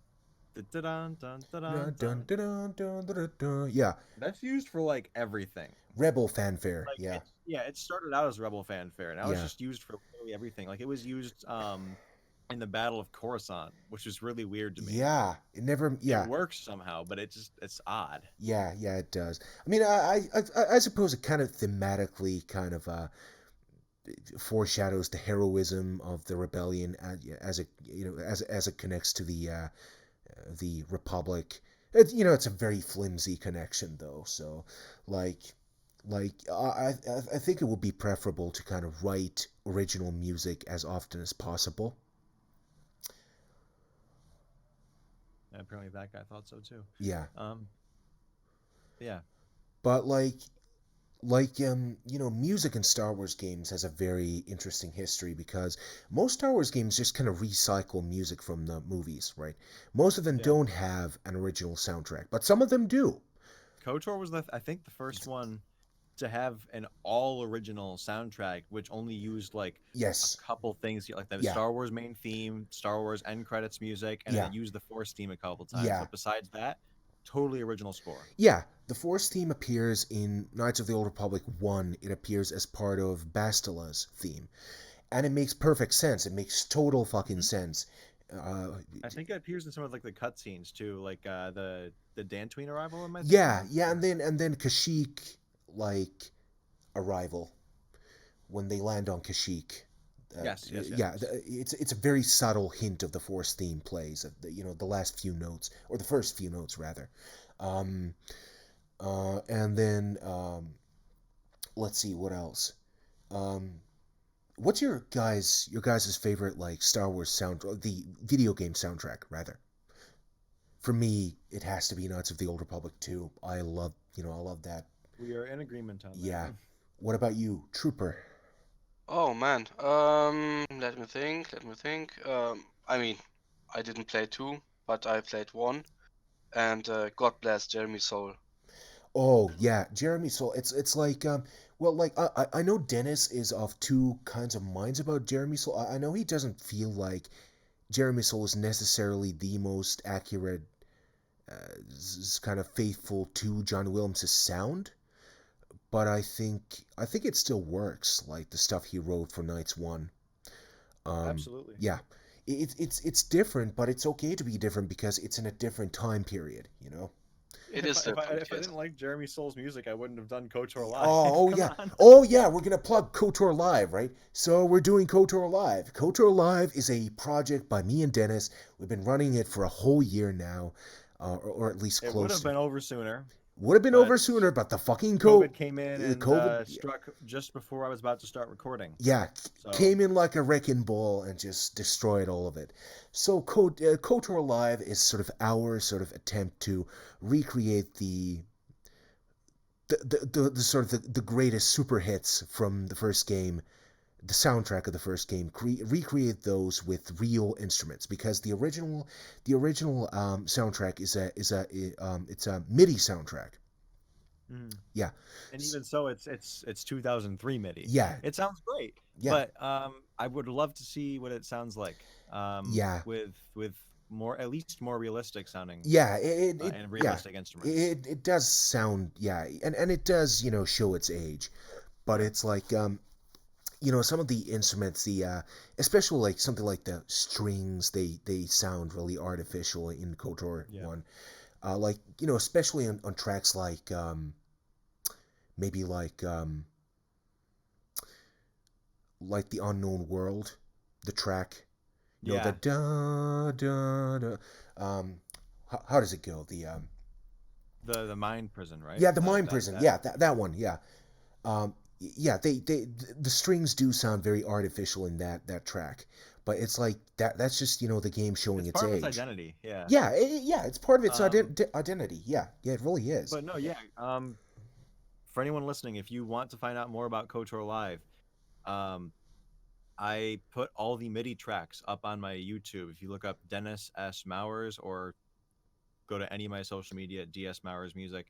S3: dun dun dun
S1: dun,
S3: dun
S1: dun,
S3: dun.
S1: dun, dun, dun, dun, yeah,
S3: That's used for like everything.
S1: Rebel fanfare,
S3: Like
S1: yeah,
S3: it's yeah, it started out as Rebel fanfare. Now it's
S1: yeah,
S3: just used for literally everything. Like it was used in the Battle of Coruscant, which is really weird to me.
S1: yeah. It never,
S3: It
S1: yeah,
S3: works somehow, but it's odd.
S1: yeah, yeah. It does. I mean, I suppose it kind of thematically kind of foreshadows the heroism of the rebellion as it as it connects to the Republic. It's a very flimsy connection though. So, like, I think it would be preferable to kind of write original music as often as possible.
S3: And apparently that guy thought so too.
S1: Yeah,
S3: Um, yeah,
S1: but music in Star Wars games has a very interesting history because most Star Wars games just kind of recycle music from the movies, right? Most of them
S3: yeah.
S1: don't have an original soundtrack, but some of them do.
S3: KOTOR was I think the first one to have an all original soundtrack, which only used like a
S1: Yes.
S3: couple things, like the
S1: Yeah.
S3: Star Wars main theme, Star Wars end credits music, and then
S1: Yeah.
S3: it used the Force theme a couple times.
S1: Yeah.
S3: But besides that, totally original score.
S1: Yeah. The Force theme appears in Knights of the Old Republic 1. It appears as part of Bastila's theme. And it makes perfect sense. It makes total fucking
S3: Hmm.
S1: sense. Uh,
S3: I think it appears in some of like the cutscenes too, like the Dantooine arrival. Am I
S1: yeah,
S3: thinking?
S1: yeah,
S3: Or
S1: and then Kashyyyk like arrival when they land on Kashyyyk.
S3: yes, yes, yes,
S1: Yeah,
S3: yes.
S1: it's a very subtle hint of the Force theme plays of the last few notes or the first few notes rather, um, and then let's see what else. Um, what's your guys' favorite like Star Wars sound the video game soundtrack rather? For me, it has to be Knights of the Old Republic 2. I love that.
S3: We are in agreement on that.
S1: Yeah. What about you, Trooper?
S2: Oh man. Let me think. Let me think. I mean, I didn't play two, but I played one, and God bless Jeremy Soule.
S1: Oh yeah, Jeremy Soule. It's like well like I know Dennis is of two kinds of minds about Jeremy Soule. I know he doesn't feel like Jeremy Soule is necessarily the most accurate, kind of faithful to John Williams' sound, but I think it still works. Like the stuff he wrote for Knights One. Um,
S3: Absolutely.
S1: yeah, it's different, but it's okay to be different because it's in a different time period.
S2: It
S3: If
S2: is
S3: I, if I
S2: different,
S3: if I
S2: yes.
S3: didn't like Jeremy Soule's music, I wouldn't have done KOTOR live.
S1: Oh
S3: Come
S1: yeah.
S3: on.
S1: Oh yeah, we're gonna plug KOTOR Live, right? So we're doing KOTOR Live. KOTOR Live is a project by me and Dennis. We've been running it for a whole year now, or at least
S3: It would
S1: close
S3: have
S1: to.
S3: been over sooner,
S1: Would have been
S3: but
S1: over sooner, but the fucking
S3: COVID came in
S1: the
S3: and
S1: COVID,
S3: struck just before I was about to start recording.
S1: yeah,
S3: So
S1: came in like a wrecking ball and just destroyed all of it. So KOTOR Live is sort of our sort of attempt to recreate the sort of the greatest super hits from the first game, the soundtrack of the first game, recreate those with real instruments because the original soundtrack is a it's a MIDI soundtrack.
S3: Mhm.
S1: Yeah.
S3: And even so, it's 2003 MIDI.
S1: Yeah.
S3: It sounds great,
S1: Yeah.
S3: but I would love to see what it sounds like
S1: Yeah.
S3: with more at least more realistic sounding
S1: Yeah,
S3: and
S1: yeah,
S3: realistic instruments.
S1: it does sound, yeah, and it does, show its age, but
S3: Yeah,
S1: it's like, some of the instruments, especially like something like the strings, they sound really artificial in KOTOR
S3: yeah,
S1: 1. Like, especially on tracks like, maybe like the Unknown World, the track, the
S3: yeah.
S1: da da da, how does it go?
S3: The mind prison, right?
S1: Yeah, the
S3: That
S1: Mind
S3: that
S1: Prison,
S3: that.
S1: yeah, that one, yeah. Yeah, the strings do sound very artificial in that track, but it's like that's just the game showing
S3: It's
S1: its
S3: part of its
S1: age.
S3: identity. Yeah.
S1: Yeah, yeah, it's part of its
S3: Um,
S1: identity. Yeah, yeah, it really is.
S3: but no, yeah. For anyone listening, if you want to find out more about KOTOR Live, um, I put all the MIDI tracks up on my YouTube. If you look up Dennis S. Mowers or go to any of my social media, DS Mowers Music,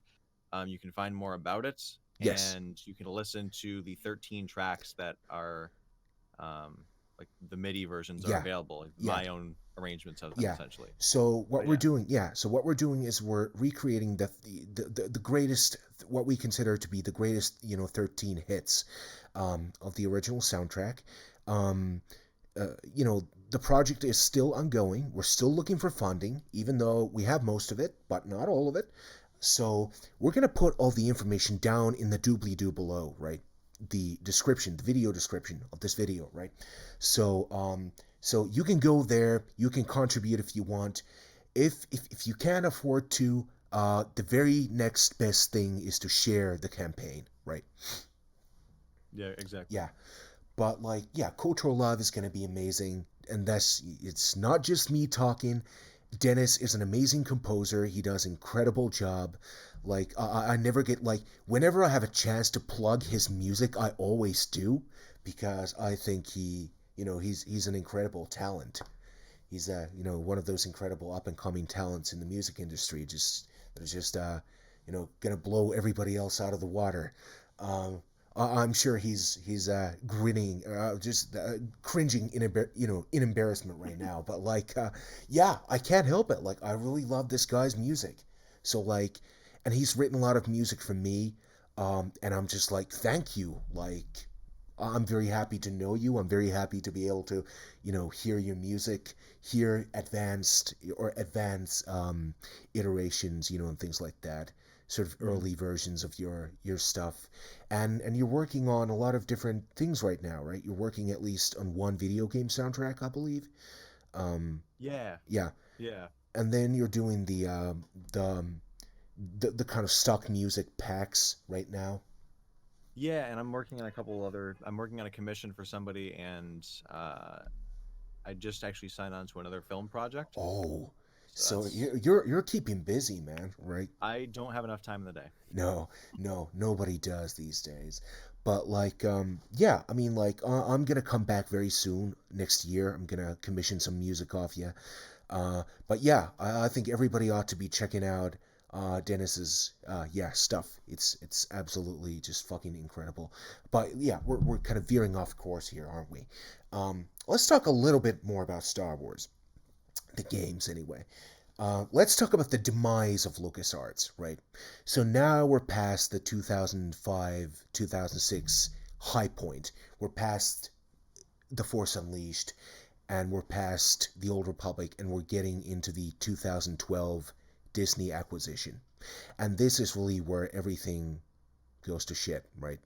S3: you can find more about it,
S1: Yes.
S3: and you can listen to the 13 tracks that are um, like the MIDI versions are
S1: Yeah.
S3: available, like
S1: Yeah.
S3: my own arrangements of them
S1: Yeah.
S3: essentially.
S1: So what
S3: But
S1: we're
S3: yeah,
S1: doing, yeah. So what we're doing is we're recreating the greatest, what we consider to be the greatest, 13 hits, of the original soundtrack. Um, the project is still ongoing. We're still looking for funding, even though we have most of it, but not all of it. So we're gonna put all the information down in the doobly doo below, right? The description, the video description of this video, right? So so you can go there, you can contribute if you want. If you can't afford to, the very next best thing is to share the campaign, right?
S3: yeah, exactly.
S1: Yeah. But like, yeah, KOTOR Love is gonna be amazing, and that's it's not just me talking. Dennis is an amazing composer. He does incredible job. Like I never get like whenever I have a chance to plug his music, I always do because I think he's an incredible talent. He's one of those incredible up and coming talents in the music industry. Just that is just gonna blow everybody else out of the water. Um, I'm sure he's grinning, just cringing in embarrassment right now. But like, yeah, I can't help it. Like, I really love this guy's music. So like, and he's written a lot of music for me. And I'm just like, thank you. Like, I'm very happy to know you. I'm very happy to be able to, hear your music, hear advanced iterations, and things like that. Sort of
S3: Mhm.
S1: early versions of your stuff, and you're working on a lot of different things right now, right? You're working at least on one video game soundtrack, I believe. Um,
S3: Yeah,
S1: yeah,
S3: yeah,
S1: and then you're doing the um, the kind of stock music packs right now.
S3: yeah. And I'm working on a couple other. I'm working on a commission for somebody, and I just actually signed on to another film project.
S1: Oh,
S3: So
S1: so
S3: that's
S1: you're keeping busy, man, right?
S3: I don't have enough time in the day.
S1: No, no, nobody does these days. But like, yeah, I mean, like, I'm gonna come back very soon next year. I'm gonna commission some music off you. But yeah, I think everybody ought to be checking out Dennis's yeah stuff. It's absolutely just fucking incredible. But yeah, we're kind of veering off course here, aren't we? Let's talk a little bit more about Star Wars, the games anyway. Let's talk about the demise of LucasArts, right? So now we're past the 2005, 2006 high point. We're past The Force Unleashed, and we're past The Old Republic, and we're getting into the 2012 Disney acquisition. And this is really where everything goes to shit, right?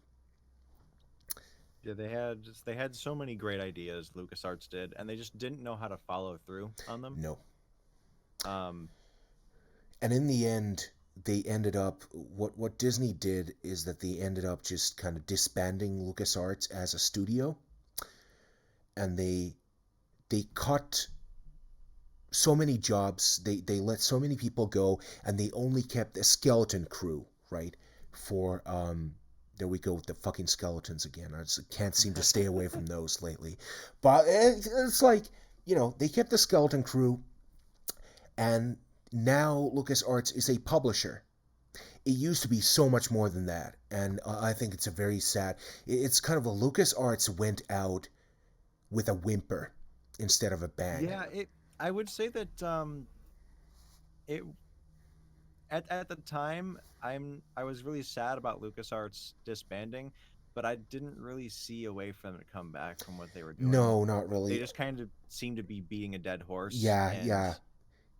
S3: Yeah, they had so many great ideas. LucasArts did, and they just didn't know how to follow through on them.
S1: No.
S3: Um,
S1: And in the end, they ended up what Disney did is that they ended up just kind of disbanding LucasArts as a studio, and they cut so many jobs, they let so many people go, and they only kept the skeleton crew, right? For there we go with the fucking skeletons again. I just can't seem to stay away from those lately. But it's like, they kept the skeleton crew, and now LucasArts is a publisher. it used to be so much more than that, and I think it's a very sad. It's kind of a LucasArts went out with a whimper instead of a bang.
S3: Yeah, it. I would say that it at the time I was really sad about LucasArts disbanding, but I didn't really see a way for them to come back from what they were doing.
S1: No, not
S3: They
S1: really.
S3: just kind of seemed to be beating a dead horse,
S1: Yeah,
S3: and
S1: yeah.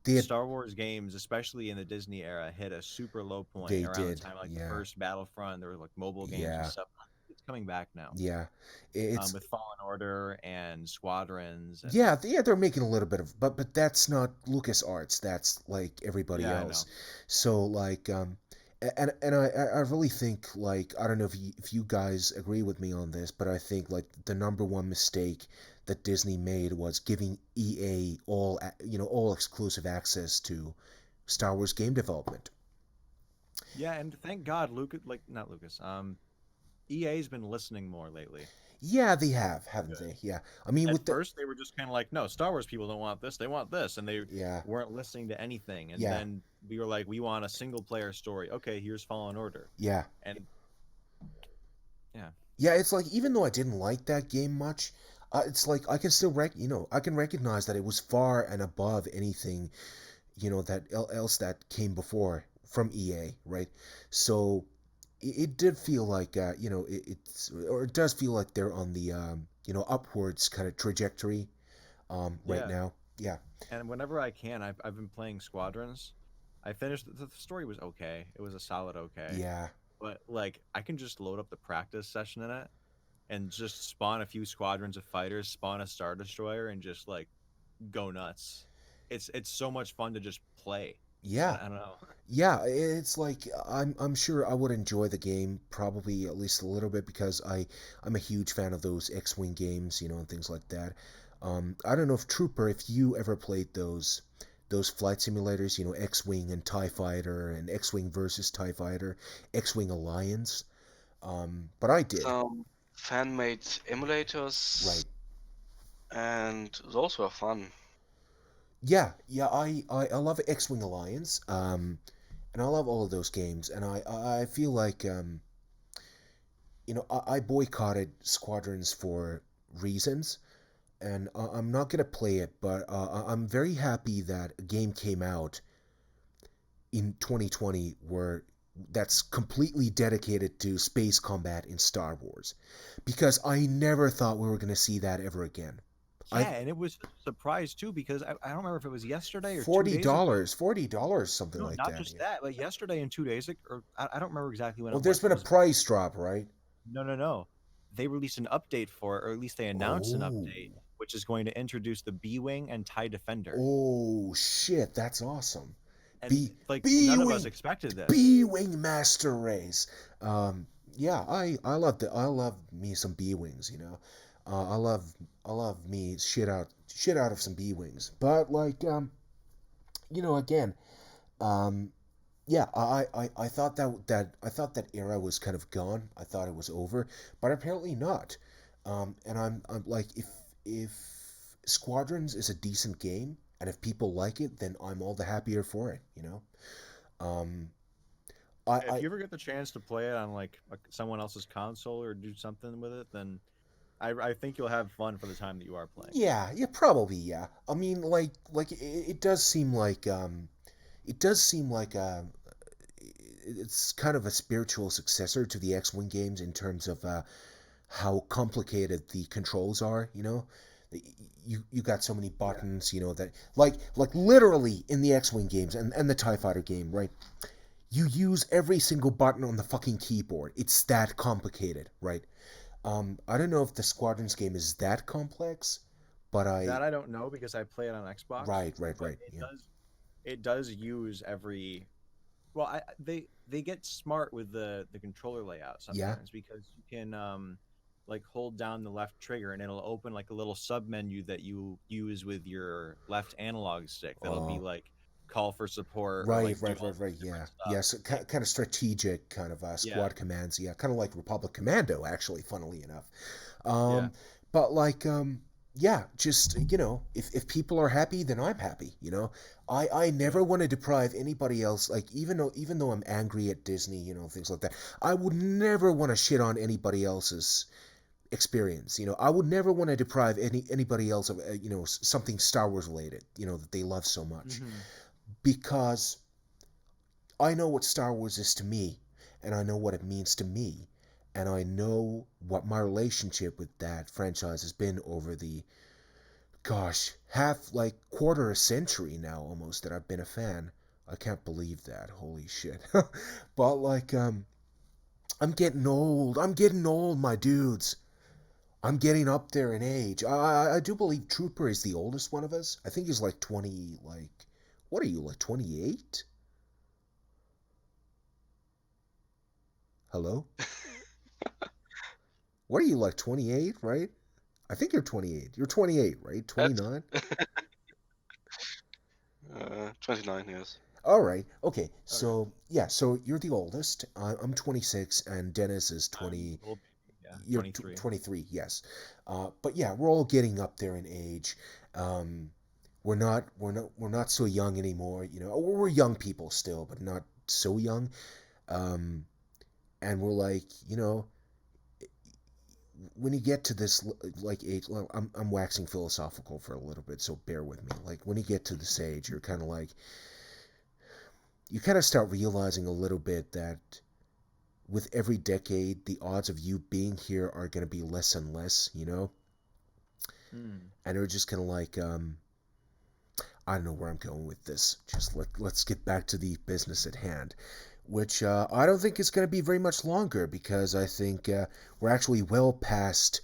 S1: They had,
S3: Star Wars games, especially in the Disney era, hit a super low point
S1: they
S3: around the
S1: did.
S3: time like the
S1: Yeah,
S3: first Battlefront. There were like mobile games and
S1: yeah,
S3: stuff. It's coming back now,
S1: yeah. It's
S3: with Fallen Order and Squadrons, and
S1: yeah, yeah, they're making a little bit of, but that's not LucasArts. That's like everybody
S3: yeah, I
S1: else.
S3: know.
S1: So like, and I really think like I don't know if you guys agree with me on this, but I think like the number one mistake that Disney made was giving EA all exclusive access to Star Wars game development.
S3: Yeah, and thank God, Lucas, like not Lucas, EA's been listening more lately.
S1: Yeah, they have, haven't
S3: Good.
S1: they? Yeah, I mean
S3: At
S1: with the
S3: first, they were just kind of like, no, Star Wars people don't want this; they want this, and they
S1: yeah,
S3: weren't listening to anything. And
S1: yeah,
S3: then we were like, we want a single player story. Okay, here's Fallen Order,
S1: yeah.
S3: and yeah,
S1: Yeah, it's like even though I didn't like that game much, it's like I can still I can recognize that it was far and above anything that else that came before from EA, right? So it did feel like it does feel like they're on the upwards kind of trajectory right
S3: yeah.
S1: now. Yeah,
S3: And whenever I can, I've been playing Squadrons. I finished the story was okay. It was a solid okay,
S1: yeah,
S3: but like I can just load up the practice session in it and just spawn a few squadrons of fighters, spawn a star destroyer, and just like go nuts. It's so much fun to just play.
S1: yeah.
S3: I don't know.
S1: Yeah, it's like I'm sure I would enjoy the game probably at least a little bit because I'm a huge fan of those X-wing games, and things like that. I don't know if Trooper, if you ever played those flight simulators, X-wing and Tie Fighter and X-wing versus Tie Fighter, X-wing Alliance. But I did.
S2: Some fan-made
S1: Right.
S2: emulators, and those were fun.
S1: Yeah, yeah. I love X-wing Alliance. And I love all of those games, and I feel like I boycotted Squadrons for reasons, and I'm not gonna play it, but I'm very happy that a game came out in 2020 where that's completely dedicated to space combat in Star Wars, because I never thought we were gonna see that ever again. I
S3: Yeah, and it was a surprise too because I don't remember if it was yesterday or two
S1: forty
S3: days ago.
S1: dollars, $40, something
S3: No,
S1: like
S3: not
S1: that.
S3: just
S1: Yeah.
S3: that. Like yesterday and 2 days ago, or I don't remember exactly when
S1: Well,
S3: it
S1: there's
S3: was.
S1: been
S3: It
S1: a
S3: was
S1: price drop, right?
S3: no, no, no. They released an update for it, or at least they announced an
S1: Oh,
S3: update, which is going to introduce the B Wing and TIE Defender.
S1: oh shit, that's awesome.
S3: And
S1: B
S3: like
S1: B
S3: none of us
S1: wing
S3: expected this.
S1: B wing master race. Yeah, I love me some B wings. I love me shit out of some B wings. But like again, um, yeah, I thought I thought that era was kind of gone. I thought it was over, but apparently not. And I'm like if Squadrons is a decent game and if people like it, then I'm all the happier for it. Um,
S3: If
S1: I
S3: you ever get the chance to play it on like someone else's console or do something with it, then I think you'll have fun for the time that you are playing.
S1: yeah, yeah, probably yeah. I mean, like it does seem like it does seem like it's kind of a spiritual successor to the X-wing games in terms of how complicated the controls are. You got so many
S3: Yeah.
S1: buttons. That like literally in the X-wing games and the Tie Fighter game, right? You use every single button on the fucking keyboard. It's that complicated, right? I don't know if the Squadrons game is that complex, but
S3: That I don't know because I play it on Xbox, but
S1: right, yeah,
S3: it does use every well they get smart with the controller layout
S1: yeah,
S3: sometimes because you can like hold down the left trigger and it'll open like a little sub menu that you use with your left analog stick that'll be
S1: uh,
S3: like call for support or
S1: right,
S3: like do
S1: right,
S3: all
S1: right,
S3: this
S1: right,
S3: different
S1: yeah,
S3: stuff.
S1: yes,
S3: Like
S1: kind of strategic kind of
S3: yeah,
S1: squad commands, yeah, kind of like Republic Commando, actually, funnily enough.
S3: yeah.
S1: Um, but like yeah, just if people are happy, then I'm happy. I never
S3: Yeah.
S1: want to deprive anybody else. Like even though I'm angry at Disney, things like that. I would never want to shit on anybody else's experience. I would never want to deprive anybody else of something Star Wars related. That they love so much,
S3: Hmm.
S1: because I know what Star Wars is to me, and I know what it means to me, and I know what my relationship with that franchise has been over the, gosh, half, like, quarter a century now almost that I've been a fan. I can't believe that. Holy shit. But like, I'm getting old. I'm getting old, my dudes. I'm getting up there in age. I do believe Trooper is the oldest one of us. I think he's like 20, like, what are you, like 28? Hello? What are you, like 28, right? I think you're 28. You're 28, right?
S2: At
S1: 29?
S2: 29, yes.
S1: All right. Okay.
S3: Okay.
S1: So, yeah, so you're the oldest. I'm 26 and Dennis is
S3: I'm
S1: 20.
S3: old baby. Yeah,
S1: You're
S3: 23.
S1: 23, yes. But yeah, we're all getting up there in age. Um, we're not so young anymore. We're young people still, but not so young. Um, and we're like, when you get to this like age, well, I'm waxing philosophical for a little bit, so bear with me. Like when you get to this age, you're kind of like, you kind of start realizing a little bit that with every decade, the odds of you being here are going to be less and less.
S3: Hmm.
S1: And they're just kind of like, I don't know where I'm going with this. Just let's get back to the business at hand, which I don't think is going to be very much longer, because I think we're actually well past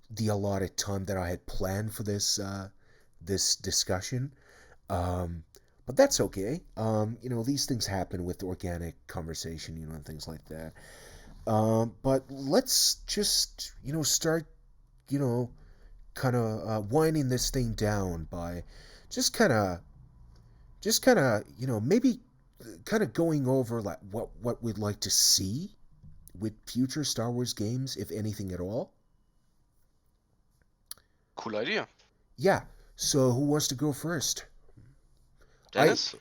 S1: the allotted time that I had planned for this discussion. Um, but that's okay. These things happen with organic conversation, and things like that. But let's just start you know kind of winding this thing down by just kind of maybe kind of going over like what we'd like to see with future Star Wars games, if anything at all.
S2: Cool idea.
S1: Yeah. So who wants to go first? I
S2: Dennis?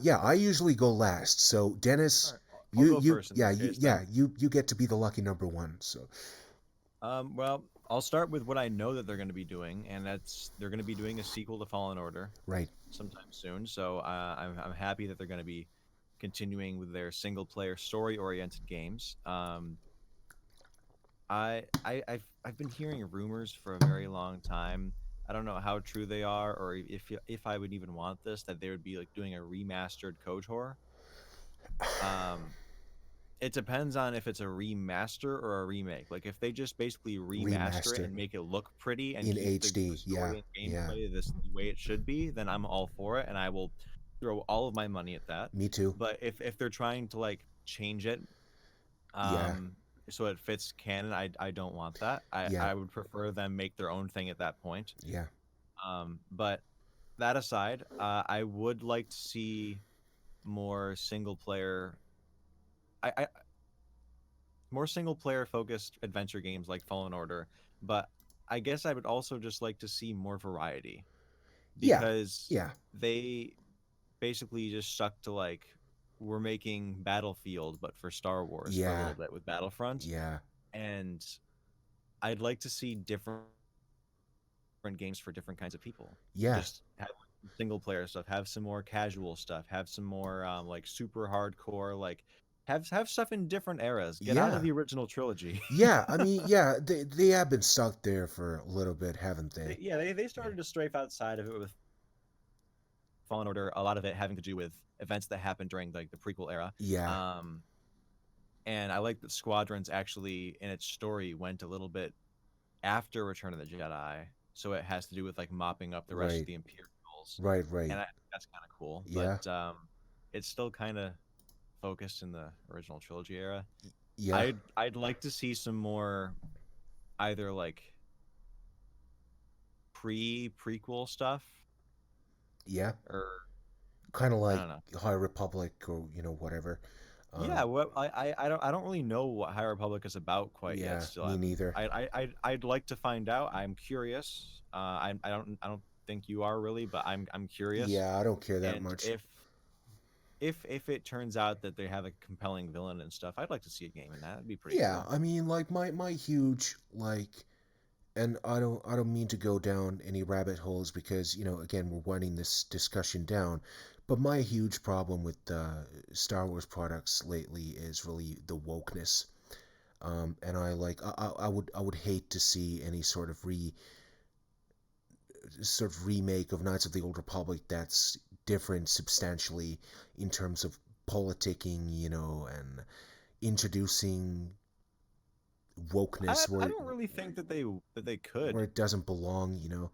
S1: yeah, I usually go last. So
S3: All
S1: Dennis,
S3: right. I'll go first in
S1: yeah,
S3: this case then.
S1: you get to be the lucky number one. So
S3: Well, I'll start with what I know that they're going to be doing, and that's they're going to be doing a sequel to Fallen Order
S1: right,
S3: sometime soon. So I'm happy that they're going to be continuing with their single player story oriented games. I've been hearing rumors for a very long time. I don't know how true they are, or if I would even want this, that they would be like doing a remastered KOTOR. Um, it depends on if it's a remaster or a remake. Like if they just basically remaster it
S1: remaster
S3: and make it look pretty and
S1: in
S3: keep the
S1: HD. Yeah,
S3: story and
S1: yeah,
S3: gameplay the way it should be, then I'm all for it and I will throw all of my money at that.
S1: me too.
S3: But if they're trying to like change it,
S1: Yeah,
S3: um, so it fits canon, I don't want that.
S1: yeah,
S3: I would prefer them make their own thing at that point.
S1: yeah,
S3: But that aside, I would like to see more single player. I more single player focused adventure games like Fallen Order, but I guess I would also just like to see more variety
S1: yeah,
S3: because
S1: yeah,
S3: they basically just stuck to like we're making Battlefield but for Star Wars for a
S1: yeah,
S3: little bit with Battlefront,
S1: yeah,
S3: and I'd like to see different games for different kinds of people.
S1: yeah,
S3: Just have single player stuff, have some more casual stuff, have some more like super hardcore like have stuff in different eras. Get out of
S1: yeah.
S3: the original trilogy.
S1: Yeah, I mean, yeah, they have been stuck there for a little bit, haven't they?
S3: Yeah, they
S1: Yeah,
S3: started to strafe outside of it with Fallen Order. A lot of it having to do with events that happened during like the prequel era.
S1: yeah,
S3: Um, and I like that Squadrons actually in its story went a little bit after Return of the Jedi, so it has to do with like mopping up the rest of
S1: right,
S3: the Imperials,
S1: right.
S3: and that's kind of cool. But
S1: Yeah,
S3: it's still kind of focused in the original trilogy era.
S1: yeah,
S3: I'd like to see some more either like prequel stuff
S1: yeah.
S3: or
S1: Kind of
S3: I
S1: like
S3: don't know.
S1: High Republic or whatever.
S3: Yeah,
S1: Um,
S3: well, I don't really know what High Republic is about quite yet.
S1: yeah,
S3: Still,
S1: me
S3: I'm
S1: neither.
S3: I'd like to find out. I'm curious. I don't think you are really, but I'm curious.
S1: Yeah, I don't care that
S3: And
S1: much.
S3: if it turns out that they have a compelling villain and stuff, I'd like to see a game in that. That'd be pretty
S1: Yeah,
S3: cool.
S1: I mean, like my huge like, and I don't mean to go down any rabbit holes because again we're winding this discussion down, but my huge problem with Star Wars products lately is really the wokeness. And I would hate to see any sort of remake of Knights of the Old Republic that's different substantially in terms of politicking, and introducing wokeness
S3: I
S1: where
S3: don't really think that they
S1: where
S3: could.
S1: it doesn't belong.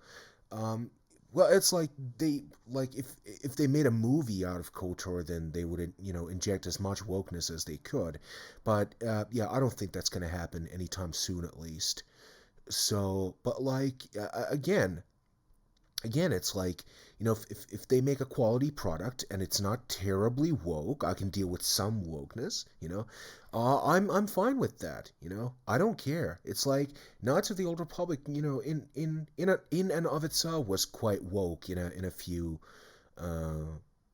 S1: Um, well, it's like if they made a movie out of KOTOR, then they would inject as much wokeness as they could, but yeah, I don't think that's gonna happen anytime soon, at least. So, but like again, it's like, if they make a quality product and it's not terribly woke, I can deal with some wokeness. I'm fine with that. I don't care. It's like Knights of the Old Republic, in and of itself was quite woke in a few.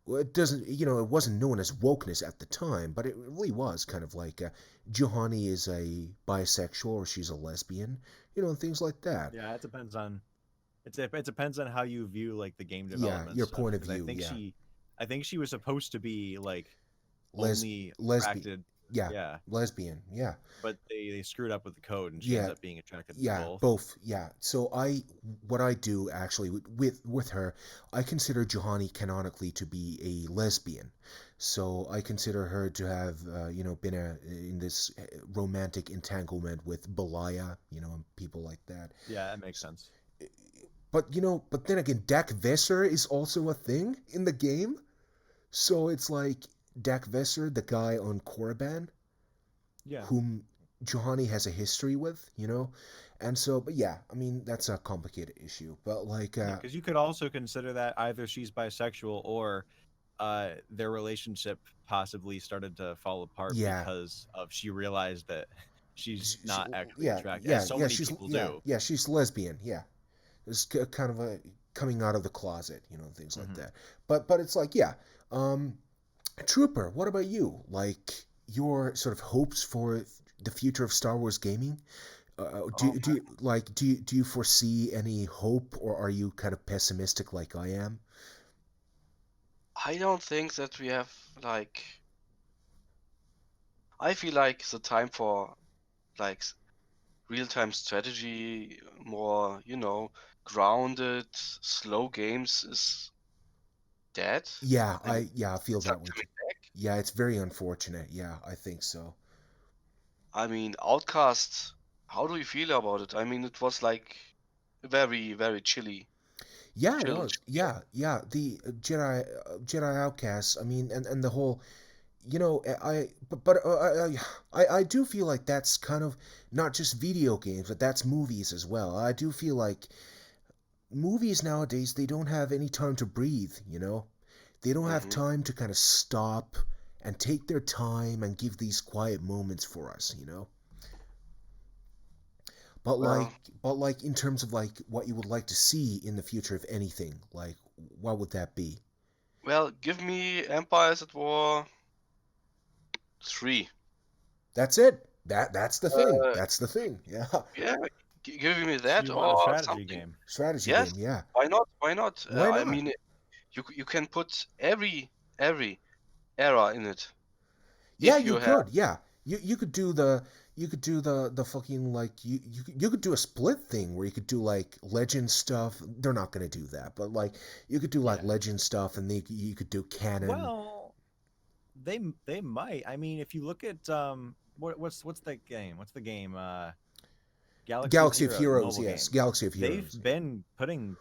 S1: Well, it doesn't, it wasn't known as wokeness at the time, but it really was kind of like Johanny is a bisexual or she's a lesbian, and things like that.
S3: Yeah, it depends on it depends on how you view like the game
S1: Yeah,
S3: development
S1: your
S3: stuff
S1: point of
S3: because I
S1: view.
S3: think
S1: Yeah.
S3: she was supposed to be like
S1: les
S3: only
S1: lesbian
S3: attracted,
S1: yeah,
S3: yeah,
S1: lesbian, yeah.
S3: but they screwed up with the code and she ends
S1: Yeah,
S3: up being attracted to
S1: yeah,
S3: both.
S1: both. Yeah. So what I do actually with her, I consider Johanny canonically to be a lesbian. So I consider her to have been in this romantic entanglement with Belaya, and people like that.
S3: Yeah, that makes sense.
S1: But then again, Dak Vesser is also a thing in the game. So it's like Dak Vesser, the guy on Korriban,
S3: Yeah.
S1: whom Johanny has a history with. And so, but yeah, I mean, that's a complicated issue. But like,
S3: Yeah, because you could also consider that either she's bisexual or their relationship possibly started to fall apart
S1: yeah,
S3: because of she realized that she's
S1: she,
S3: not actually
S1: yeah,
S3: attracted, as
S1: yeah,
S3: so
S1: yeah,
S3: many
S1: she's,
S3: people
S1: yeah,
S3: do.
S1: yeah, she's lesbian. Yeah, it's kind of a coming out of the closet, things like
S3: Hmm.
S1: that. But it's like, yeah, um, Trooper, what about you? Like your sort of hopes for the future of Star Wars gaming?
S2: Oh,
S1: Do you foresee any hope, or are you kind of pessimistic like I am?
S2: I don't think that we have like. I feel like the time for like real-time strategy, more, grounded, slow games is dead.
S1: Yeah,
S2: I mean,
S1: I feel
S2: it's not
S1: that way too.
S2: coming back.
S1: Yeah, it's very unfortunate. Yeah, I think so.
S2: I mean, Outcast, how do you feel about it? I mean, it was like very, very
S1: Yeah, it
S2: chill.
S1: was. Yeah, yeah. The Jedi Outcasts. I mean, and the whole. I do feel like that's kind of not just video games, but that's movies as well. I do feel like movies nowadays, they don't have any time to breathe. They don't have
S2: Hmm.
S1: time to kind of stop and take their time and give these quiet moments for us. But like
S2: Well,
S1: but like in terms of like what you would like to see in the future, if anything, like what would that be?
S2: give me Empires at War 3.
S1: That's it. That's the thing.
S2: Uh,
S1: That's the thing. Yeah.
S2: yeah, give me
S3: So
S2: that
S3: you want a
S2: or
S3: strategy
S2: something.
S3: game?
S1: Strategy
S2: Yes,
S1: game, yeah.
S2: why not? Why not?
S1: Why
S2: I
S1: not?
S2: mean, you can put every era in it
S1: Yeah,
S2: if
S1: you
S2: you have.
S1: could. Yeah. You could do the fucking like you could do a split thing where you could do like legend stuff. They're not going to do that, but like you could do like
S3: Yeah.
S1: legend stuff, and you could do canon.
S3: Well, they might. I mean, if you look at what's the game? What's the game? Galaxy of
S1: Galaxy of
S3: Heroes, the
S1: Heroes,
S3: mobile
S1: yes.
S3: game.
S1: Galaxy of
S3: They've
S1: Heroes.
S3: been putting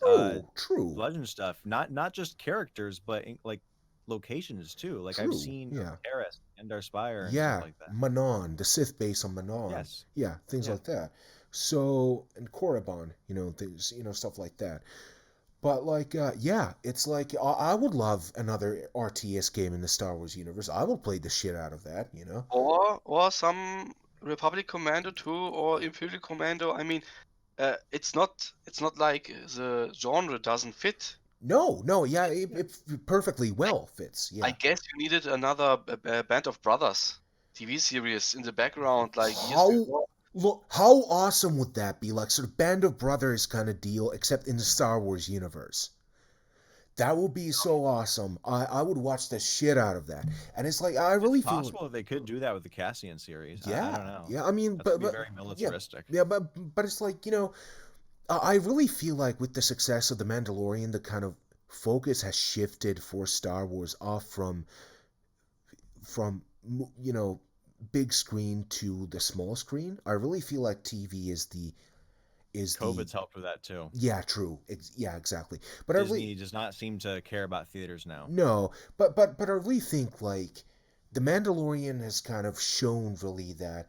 S3: uh
S1: True, true,
S3: legend stuff, not just characters, but like locations too. Like I've
S1: true.
S3: seen
S1: Yeah.
S3: Paris, Endar Spire, and stuff
S1: Yeah,
S3: like that.
S1: Manon, the Sith base on Manon.
S3: Yes.
S1: Yeah, things
S3: Yeah.
S1: like that. So, and Korriban, things, stuff like that. But like, yeah, it's like I would love another RTS game in the Star Wars universe. I will play the shit out of that, you know.
S2: Or some Republic Commando 2 or Imperial Commando. I mean, it's not like the genre doesn't fit.
S1: No, no, yeah,
S2: Yeah.
S1: it perfectly
S2: I,
S1: well fits.
S2: I
S1: Yeah.
S2: guess you needed another Band of Brothers TV series in the background like years
S1: How
S2: before.
S1: Look, how awesome would that be? Like sort of Band of Brothers kind of deal, except in the Star Wars universe. That would be so awesome. I would watch the shit out of that. And it's like I
S3: It's
S1: really feel,
S3: possible that they could do that with the Cassian series. I
S1: yeah,
S3: don't know.
S1: yeah. I mean,
S3: That's gonna be very
S1: yeah,
S3: militaristic.
S1: yeah, but it's like, you know, I really feel like with the success of The Mandalorian, the kind of focus has shifted for Star Wars off from you know, big screen to the small screen. I really feel like TV is the
S3: COVID's helped with that too.
S1: yeah, true. Yeah, exactly. But I really
S3: Disney does not seem to care about theaters now.
S1: no, but I really think like The Mandalorian has kind of shown really that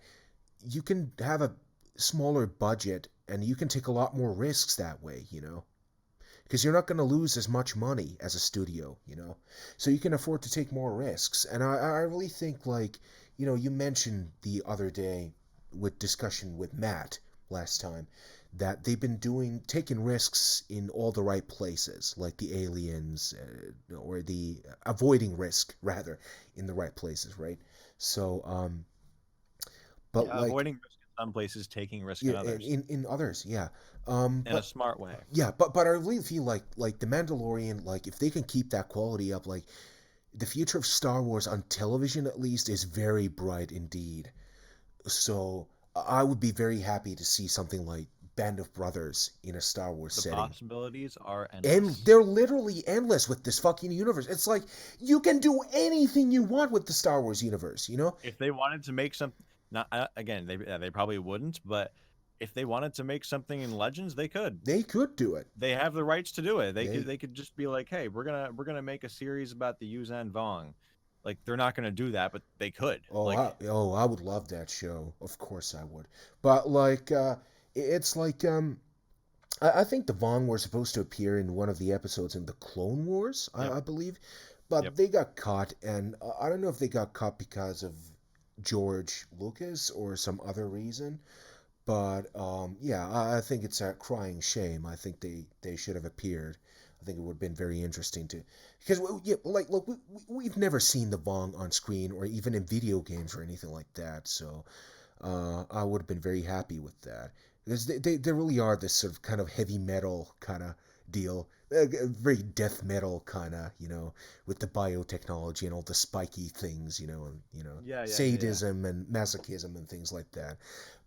S1: you can have a smaller budget and you can take a lot more risks that way, you know? Because you're not going to lose as much money as a studio, you know? So you can afford to take more risks. And I really think, like, you know, you mentioned the other day with discussion with Matt last time that they've been taking risks in all the right places, like the aliens, or the avoiding risk, rather, in the right places, right? So, but
S3: Yeah,
S1: like,
S3: avoiding risk in some places, taking risk
S1: yeah,
S3: in others
S1: in others, yeah.
S3: in a
S1: But
S3: smart way.
S1: yeah, but I really feel like the Mandalorian, like if they can keep that quality up, like the future of Star Wars on television at least is very bright indeed. So I would be very happy to see something like Band of Brothers in a Star Wars
S3: The
S1: setting.
S3: possibilities are
S1: And
S3: endless.
S1: they're literally endless with this fucking universe. It's like you can do anything you want with the Star Wars universe, you know?
S3: If they wanted to make some, not again, they probably wouldn't, but if they wanted to make something in Legends, they could.
S1: They could do it.
S3: They have the rights to do it.
S1: They
S3: They could just be like, hey, we're gonna make a series about the Yuzan Vong. Like they're not gonna do that, but they could. Like
S1: I would love that show. Of course I would. But like it's like I think the Vong were supposed to appear in one of the episodes in the Clone Wars,
S3: yep,
S1: I believe,
S3: yep.
S1: but they got caught, and I don't know if they got caught because of George Lucas or some other reason. But yeah, I think it's a crying shame. I think they should have appeared. I think it would have been very interesting to, because yeah, like look, we've never seen the Vong on screen or even in video games or anything like that. So I would have been very happy with that because they really are this sort of kind of heavy metal kind of deal, very death metal kind of, you know, with the biotechnology and all the spiky things, you know, and
S3: Yeah.
S1: sadism and masochism and things like that.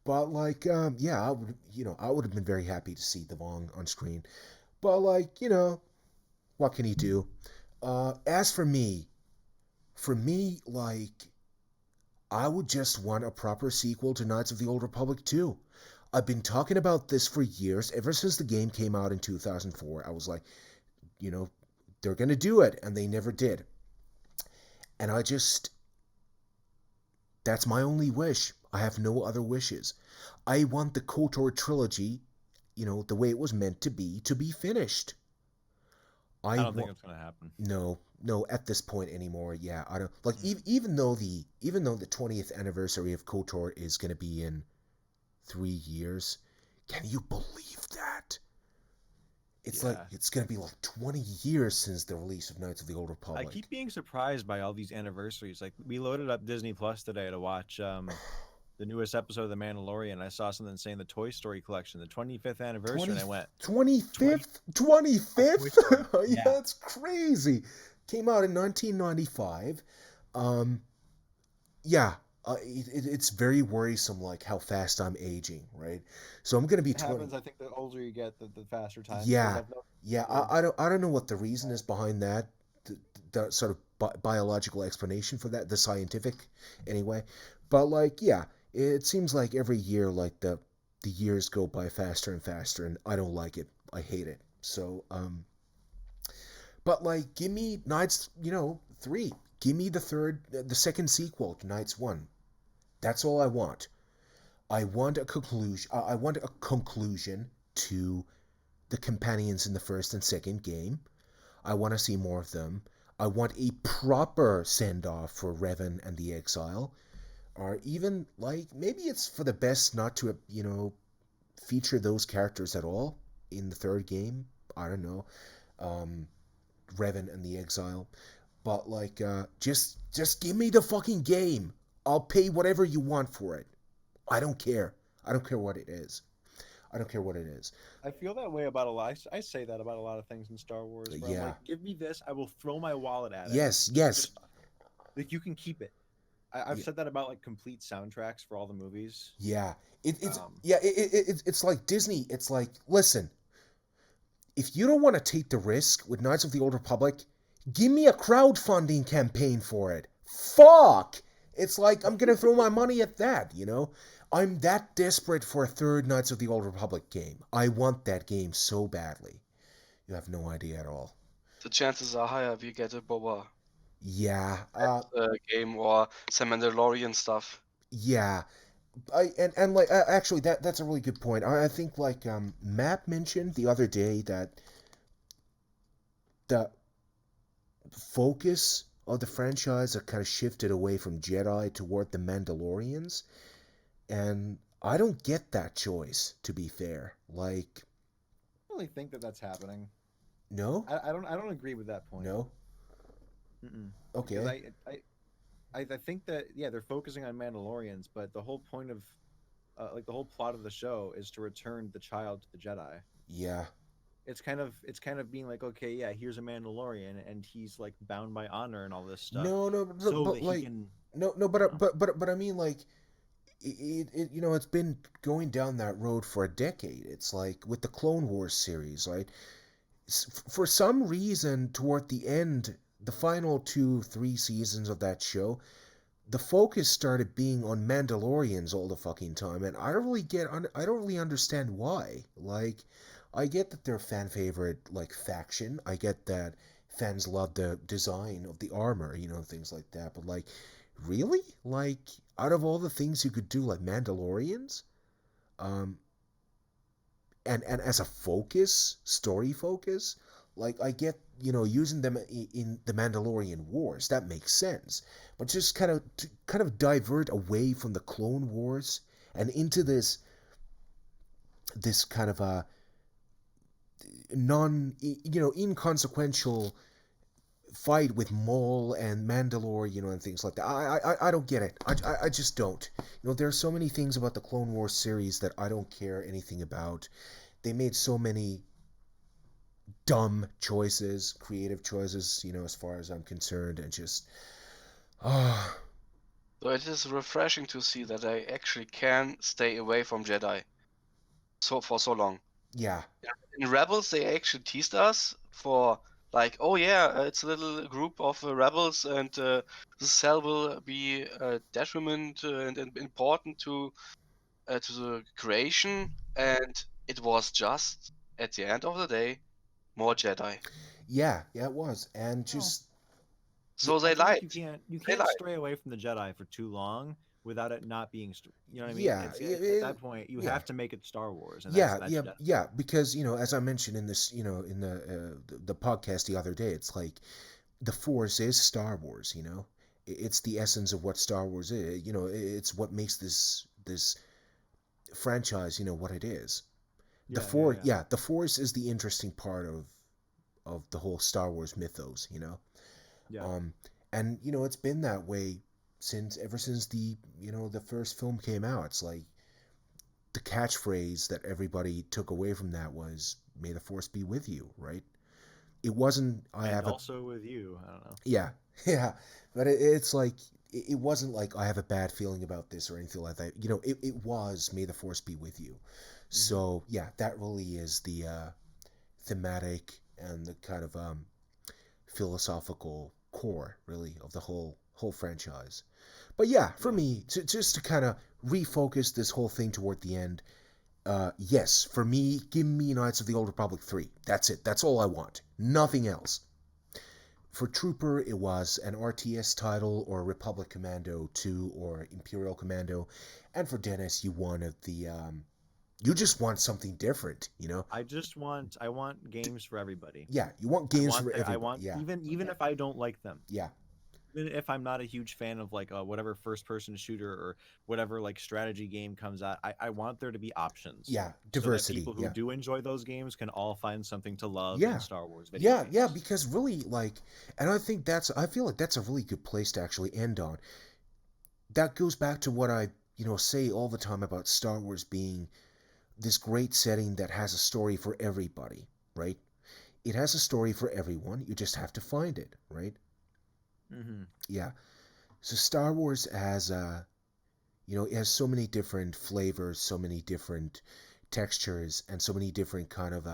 S1: But like, yeah, I would have been very happy to see the Vong on screen. But like, you know, what can he do? As for me, like, I would just want a proper sequel to Knights of the Old Republic 2. I've been talking about this for years, ever since the game came out in 2004. I was like, you know, they're gonna do it, and they never did. And that's my only wish. I have no other wishes. I want the KOTOR trilogy, you know, the way it was meant to be finished. I
S3: I don't think
S1: want
S3: it's gonna happen.
S1: no, no, at this point anymore. Yeah, I don't like
S3: Mm.
S1: even though the 20th anniversary of KOTOR is going to be in 3 years. Can you believe that? It's like
S3: Yeah.
S1: it's going to be like 20 years since the release of Knights of the Old
S3: I
S1: Republic.
S3: keep being surprised by all these anniversaries. Like we loaded up Disney Plus today to watch the newest episode of The Mandalorian. I saw something saying the Toy Story collection, the 25th anniversary,
S1: 20
S3: and I went,
S1: 25th
S3: 20 Toy
S1: 25th.
S3: Story.
S1: Yeah,
S3: Yeah.
S1: it's crazy. Came out in 1995. Um yeah, it's very worrisome, like how fast I'm aging, right? So I'm gonna be
S3: It
S1: 20.
S3: happens. I think the older you get, the faster time goes.
S1: Yeah,
S3: I've noticed
S1: yeah.
S3: too.
S1: I don't know what the reason is behind that, the sort of biological explanation for that, the scientific, anyway. But like, yeah, it seems like every year, like the years go by faster and faster, and I don't like it. I hate it. So but like, give me Knights, you know, 3. Give me the second sequel to Knights 1. That's all I want. I want a conclusion. I want a conclusion to the companions in the first and second game. I want to see more of them. I want a proper send off for Revan and the Exile. Or even, like, maybe it's for the best not to, feature those characters at all in the third game. I don't know. Um, Revan and the Exile. But, like, just give me the fucking game. I'll pay whatever you want for it. I don't care. I don't care what it is. I don't care what it is.
S3: I feel that way about a lot. I say that about a lot of things in Star Wars, where I'm
S1: Yeah.
S3: like, give me this, I will throw my wallet at it.
S1: Yes, yes.
S3: Just like you can keep it. I've
S1: Yeah.
S3: said that about like complete soundtracks for all the movies.
S1: Yeah. It's
S3: Um,
S1: yeah, it's like Disney. It's like, listen, if you don't want to take the risk with Knights of the Old Republic, give me a crowdfunding campaign for it. Fuck! It's like I'm gonna throw my money at that, you know? I'm that desperate for a third Knights of the Old Republic game. I want that game so badly. You have no idea at all.
S2: The chances are higher we get a Boba
S1: Yeah,
S2: game or some Mandalorian stuff.
S1: yeah. And like actually that's a really good point. I think like Matt mentioned the other day that the focus of the franchise are kind of shifted away from Jedi toward the Mandalorians, and I don't get that choice. To be fair, like,
S3: I don't really think that that's happening.
S1: no,
S3: I don't agree with that point.
S1: no,
S3: Mm-mm. Because
S1: okay,
S3: I think that yeah they're focusing on Mandalorians, but the whole point of like the whole plot of the show is to return the child to the Jedi.
S1: yeah,
S3: It's kind of being like, okay, yeah, here's a Mandalorian and he's like bound by honor and all this stuff,
S1: no, no,
S3: so
S1: but
S3: that he
S1: like,
S3: can,
S1: no, no,
S3: you know,
S1: but I mean like. It's been going down that road for a decade. It's like with the Clone Wars series, right? For some reason, toward the end, the final 2, 3 seasons of that show, the focus started being on Mandalorians all the fucking time, and I don't really understand why. Like, I get that they're fan favorite, like, faction. I get that fans love the design of the armor, things like that. But like, really, like, out of all the things you could do, like Mandalorians, um, and as a focus, story focus, like I get, using them in the Mandalorian Wars, that makes sense. But just kind of divert away from the Clone Wars and into this kind of a inconsequential fight with Maul and Mandalore, and things like that. I don't get it. I just don't. There are so many things about the Clone Wars series that I don't care anything about. They made so many dumb choices, creative choices, as far as I'm concerned, and just ah,
S2: So it is refreshing to see that I actually can stay away from Jedi for so long.
S1: yeah,
S2: In Rebels, they actually teased us for like, oh yeah, it's a little group of rebels, and the cell will be detriment and important to the creation, and it was just at the end of the day more Jedi.
S1: yeah, yeah, it was, and
S3: well,
S1: just
S2: So
S3: I
S2: they
S3: feel like
S2: lied.
S3: you
S2: They
S3: can't
S2: lied.
S3: stray away from the Jedi for too long without it not being, you know what I mean?
S1: yeah,
S3: At that point you
S1: yeah.
S3: have to make it Star Wars, and
S1: Yeah,
S3: that's
S1: yeah,
S3: Jedi.
S1: yeah. Because as I mentioned in this, in the podcast the other day, it's like the Force is Star Wars. It's the essence of what Star Wars is. It's what makes this franchise, what it is. The
S3: Yeah, yeah,
S1: Force,
S3: yeah,
S1: yeah, the Force is the interesting part of the whole Star Wars mythos.
S3: yeah,
S1: Um, and it's been that way ever since the first film came out. It's like the catchphrase that everybody took away from that was "May the Force be with you," right? It wasn't "I
S3: and
S1: have a
S3: also with you, I don't know.
S1: yeah, yeah," but it's like it wasn't like "I have a bad feeling about this" or anything like that. It was "May the Force be with you."
S3: Hmm.
S1: So yeah, that really is the thematic and the kind of philosophical core, really, of the whole franchise. But yeah, for
S3: Yeah,
S1: me, just to kind of refocus this whole thing toward the end, yes, for me, give me Knights of the Old Republic 3. That's it. That's all I want. Nothing else. For Trooper, it was an RTS title or Republic Commando 2 or Imperial Commando. And for Dennis, you wanted the You just want something different, you know?
S3: I want games for everybody.
S1: Yeah, you want
S3: I
S1: games
S3: want
S1: for
S3: I
S1: everybody.
S3: want
S1: Yeah,
S3: even if I don't like them,
S1: yeah,
S3: even if I'm not a huge fan of like whatever first person shooter or whatever like strategy game comes out, I want there to be options
S1: yeah.
S3: so that
S1: Diversity.
S3: people who
S1: Yeah,
S3: do enjoy those games can all find something to love in
S1: yeah,
S3: Star Wars video
S1: yeah.
S3: games.
S1: Because really, like, and I feel like that's a really good place to actually end on. That goes back to what I, say all the time about Star Wars being this great setting that has a story for everybody, right? It has a story for everyone. You just have to find it, right?
S3: Hmm.
S1: Yeah. So Star Wars has it has so many different flavors, so many different textures, and so many different kind of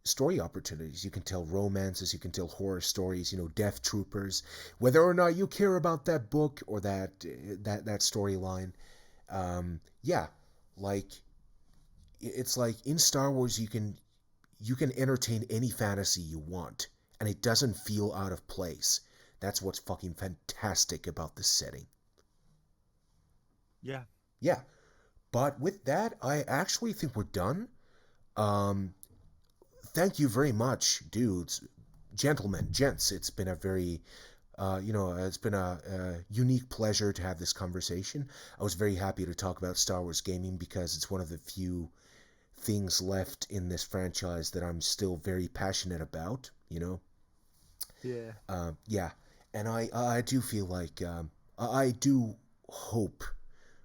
S1: story opportunities. You can tell romances, you can tell horror stories, Death Troopers, whether or not you care about that book or that storyline. Yeah, like it's like in Star Wars you can entertain any fantasy you want, and it doesn't feel out of place. That's what's fucking fantastic about this setting.
S3: Yeah.
S1: Yeah, but with that, I actually think we're done. Um, Thank you very much, dudes, gentlemen, gents. It's been a very, it's been a unique pleasure to have this conversation. I was very happy to talk about Star Wars gaming because it's one of the few things left in this franchise that I'm still very passionate about.
S3: Yeah.
S1: Yeah, and I do feel like I do hope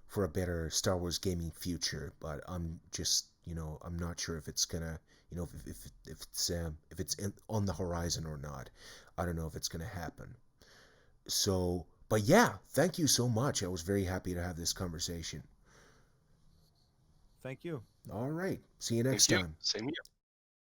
S1: for a better Star Wars gaming future, but I'm just I'm not sure if it's gonna if it's on the horizon or not. I don't know if it's gonna happen. So, but yeah, thank you so much. I was very happy to have this conversation.
S3: Thank you.
S1: All right, see you next
S2: Thank you.
S1: time.
S2: Same here.